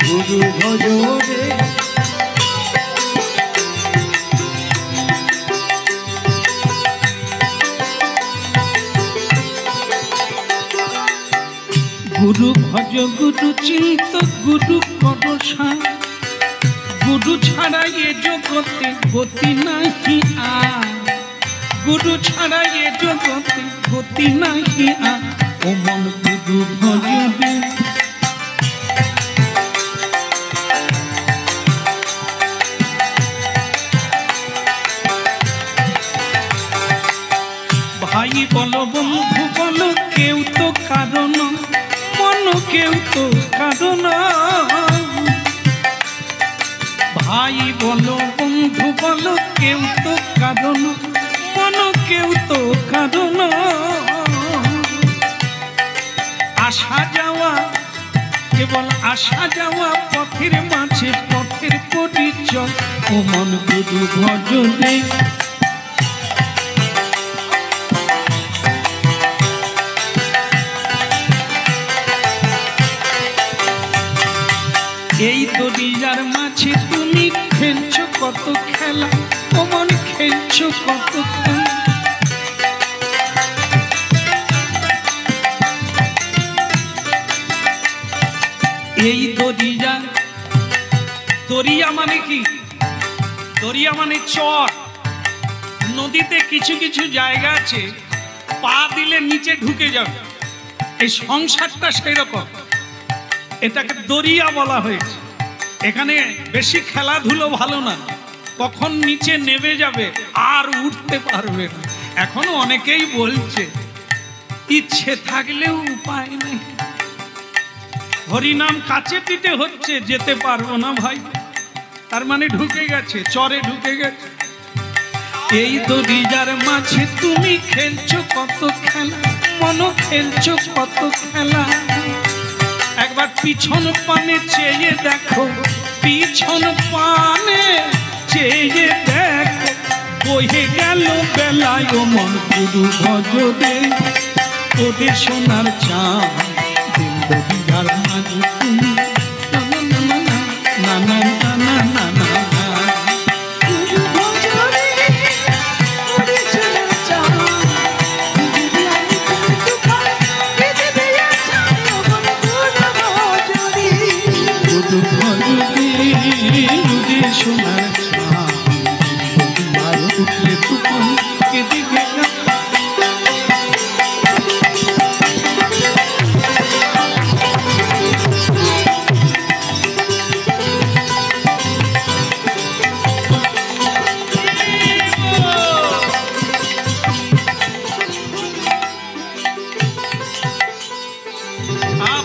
গুরু ভজরে, গুরু ভজ গুরু চিন্ত, গুরু করসা। গুরু ছাড়া এ জগতে গতি নাহি আর, গুরু ছাড়া এ জগতে গতি নাহি আর। ও মন গুরু ভজরে, ভাই বলো বন্ধু বলো, কেউ তো কারণ, মন কেউ তো কারণ। ভাই বলো বন্ধু বলো, কেউ তো কারণ, মন কেউ তো কারণ। আসা যাওয়া, কেবল আসা যাওয়া, পথের মাঝে পথের পরিচয়। ও মন গুরু ভজরে, এই দরিয়ার মাঝে তুমি খেলছো কত খেলা। ও মন খেলছো কত খেলা। এই দরিয়া, দরিয়া মানে কি? দরিয়া মানে চর। নদীতে কিছু কিছু জায়গা আছে পা দিলে নিচে ঢুকে যাবে, এই সংসারটা সেই রকম। এটাকে দরিয়া বলা হয়েছে। এখানে বেশি খেলাধুলো ভালো না, কখন নিচে নেমে যাবে আর উঠতে পারবে না। এখনো অনেকেই বলছে ইচ্ছে থাকলেও উপায় নেই, হরিনাম কাছে পিঠে হচ্ছে, যেতে পারবো না ভাই। তার মানে ঢুকে গেছে, চরে ঢুকে গেছে। এই দরিয়ার মাঝে তুমি খেলছো কত খেলা, মন খেলছো কত খেলা। একবার পিছন পানে চেয়ে দেখো, পিছন পানে চেয়ে দেখো, বহে গেল বেলায় ও মন গুরু ভজরে, ওদের সোনার চাঁদ দিল দরিয়ার মাঝে তুমি, না না না না না না না না না।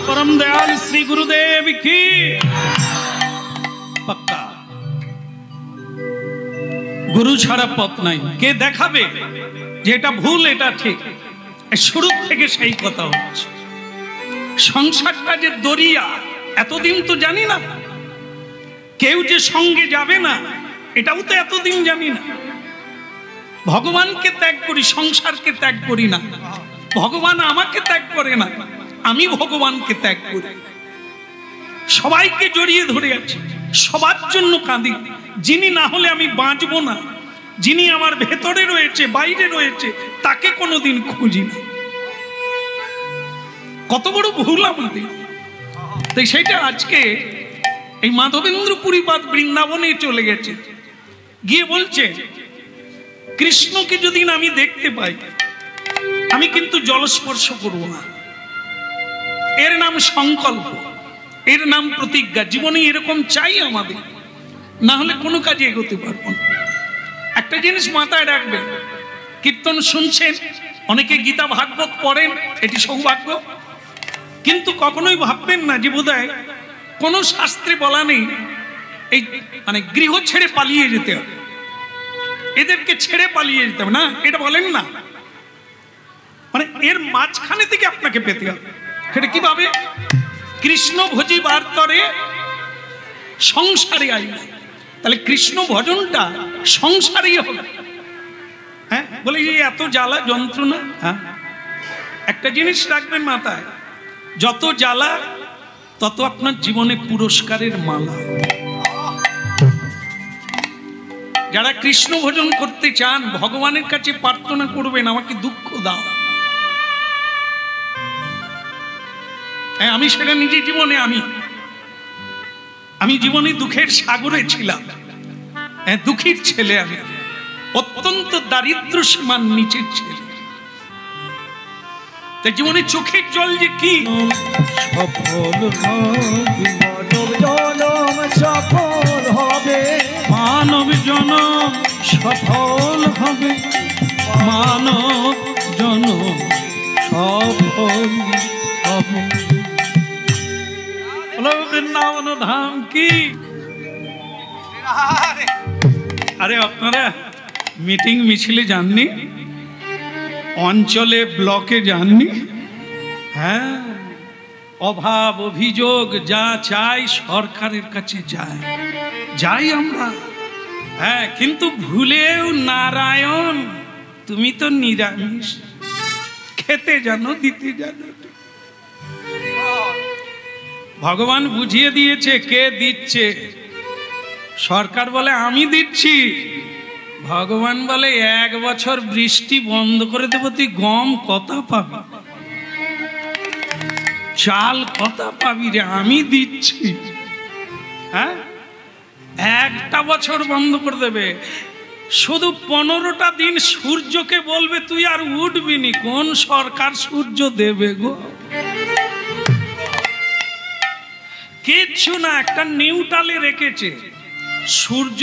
परम दयाल श्री गुरुदेव की। पक्का गुरु छाड़ा पथ नहीं, के देखाबे যে এটা ভুল এটা ঠিক। শুরু থেকে সেই কথা হচ্ছে, সংসারটা যে দরিয়া এতদিন তো জানি না, কেউ যে সঙ্গে যাবে না এটাও তো এতদিন জানি না। ভগবানকে ত্যাগ করি, সংসারকে ত্যাগ করি না। ভগবান আমাকে ত্যাগ করে না, আমি ভগবানকে ত্যাগ করি। সবাইকে জড়িয়ে ধরে আছি, সবার জন্য কাঁদি। যিনি না হলে আমি বাঁচবো না, যিনি আমার ভেতরে রয়েছে বাইরে রয়েছে তাকে কোনোদিন খুঁজি না। কত বড় ভুল আমাদের। তাই সেটা আজকে এই মাধবেন্দ্রপুরীপাদ বৃন্দাবনে চলে গেছে, গিয়ে বলছে কৃষ্ণকে যদি না আমি দেখতে পাই আমি কিন্তু জলস্পর্শ করব না। এর নাম সংকল্প, এর নাম প্রতিজ্ঞা। জীবনে এরকম চাই আমাদের, না হলে কোনো কাজে এগোতে পারবো না। একটা জিনিস মাথায় রাখবেন, কীর্তন শুনছেন, অনেকে গীতা ভাগবত পড়েন, এটি সৌভাগ্য। কিন্তু কখনোই ভাববেন না যে বোধহয় কোনো শাস্ত্রে বলা নেই এই মানে গৃহ ছেড়ে পালিয়ে যেতে হবে, এদেরকে ছেড়ে পালিয়ে যেতে হবে না, এটা বলেন না। মানে এর মাঝখানে থেকে আপনাকে পেতে হবে। সেটা কিভাবে? কৃষ্ণ ভজিবার তরে সংসারে আইলা। তাহলে কৃষ্ণ ভজনটা সংসারেই হবে। হ্যাঁ, বলে যে এত জ্বালা যন্ত্রণা। হ্যাঁ, একটা জিনিস রাখবেন মাথায়, যত জ্বালা তত আপনার জীবনে পুরস্কারের মালা। যারা কৃষ্ণ ভজন করতে চান ভগবানের কাছে প্রার্থনা করবেন, আমাকে দুঃখ দাও। আমি সেটা নিজের জীবনে আমি জীবনে দুঃখের সাগরে ছিলাম, দুঃখীর ছেলে, আমি অত্যন্ত দারিদ্র সীমার নিচের ছেলে। তাই জীবনে চোখের জল যে কি সফল হবে মানব জনম, সফল হবে মানব জনম, সফল হবে মানব জনম, সফল হবে। বৃন্দাবন ধাম কি। আরে আপনারা মিটিং মিছিলে যাননি, অঞ্চলে ব্লকে যাননি? হ্যাঁ, অভাব অভিযোগ যা চাই সরকারের কাছে যাই আমরা। হ্যাঁ, কিন্তু ভুলেও নারায়ণ তুমি তো নিরামিষ, খেতে জানো, দিতে জানো। ভগবান বুঝিয়ে দিয়েছে কে দিচ্ছে। সরকার বলে আমি দিচ্ছি, ভগবান বলে 1 বছর বৃষ্টি বন্ধ করে দেবো, তুই গম কথা পাবি, চাল কথা পাবি রে, আমি দিচ্ছি। হ্যাঁ, 1টা বছর বন্ধ করে দেবে, শুধু 15টা দিন সূর্যকে বলবে তুই আর উঠবি নি। কোন সরকার সূর্য দেবে গো? কিচ্ছু না, একটা নিউট্রালে রেখেছে। সূর্য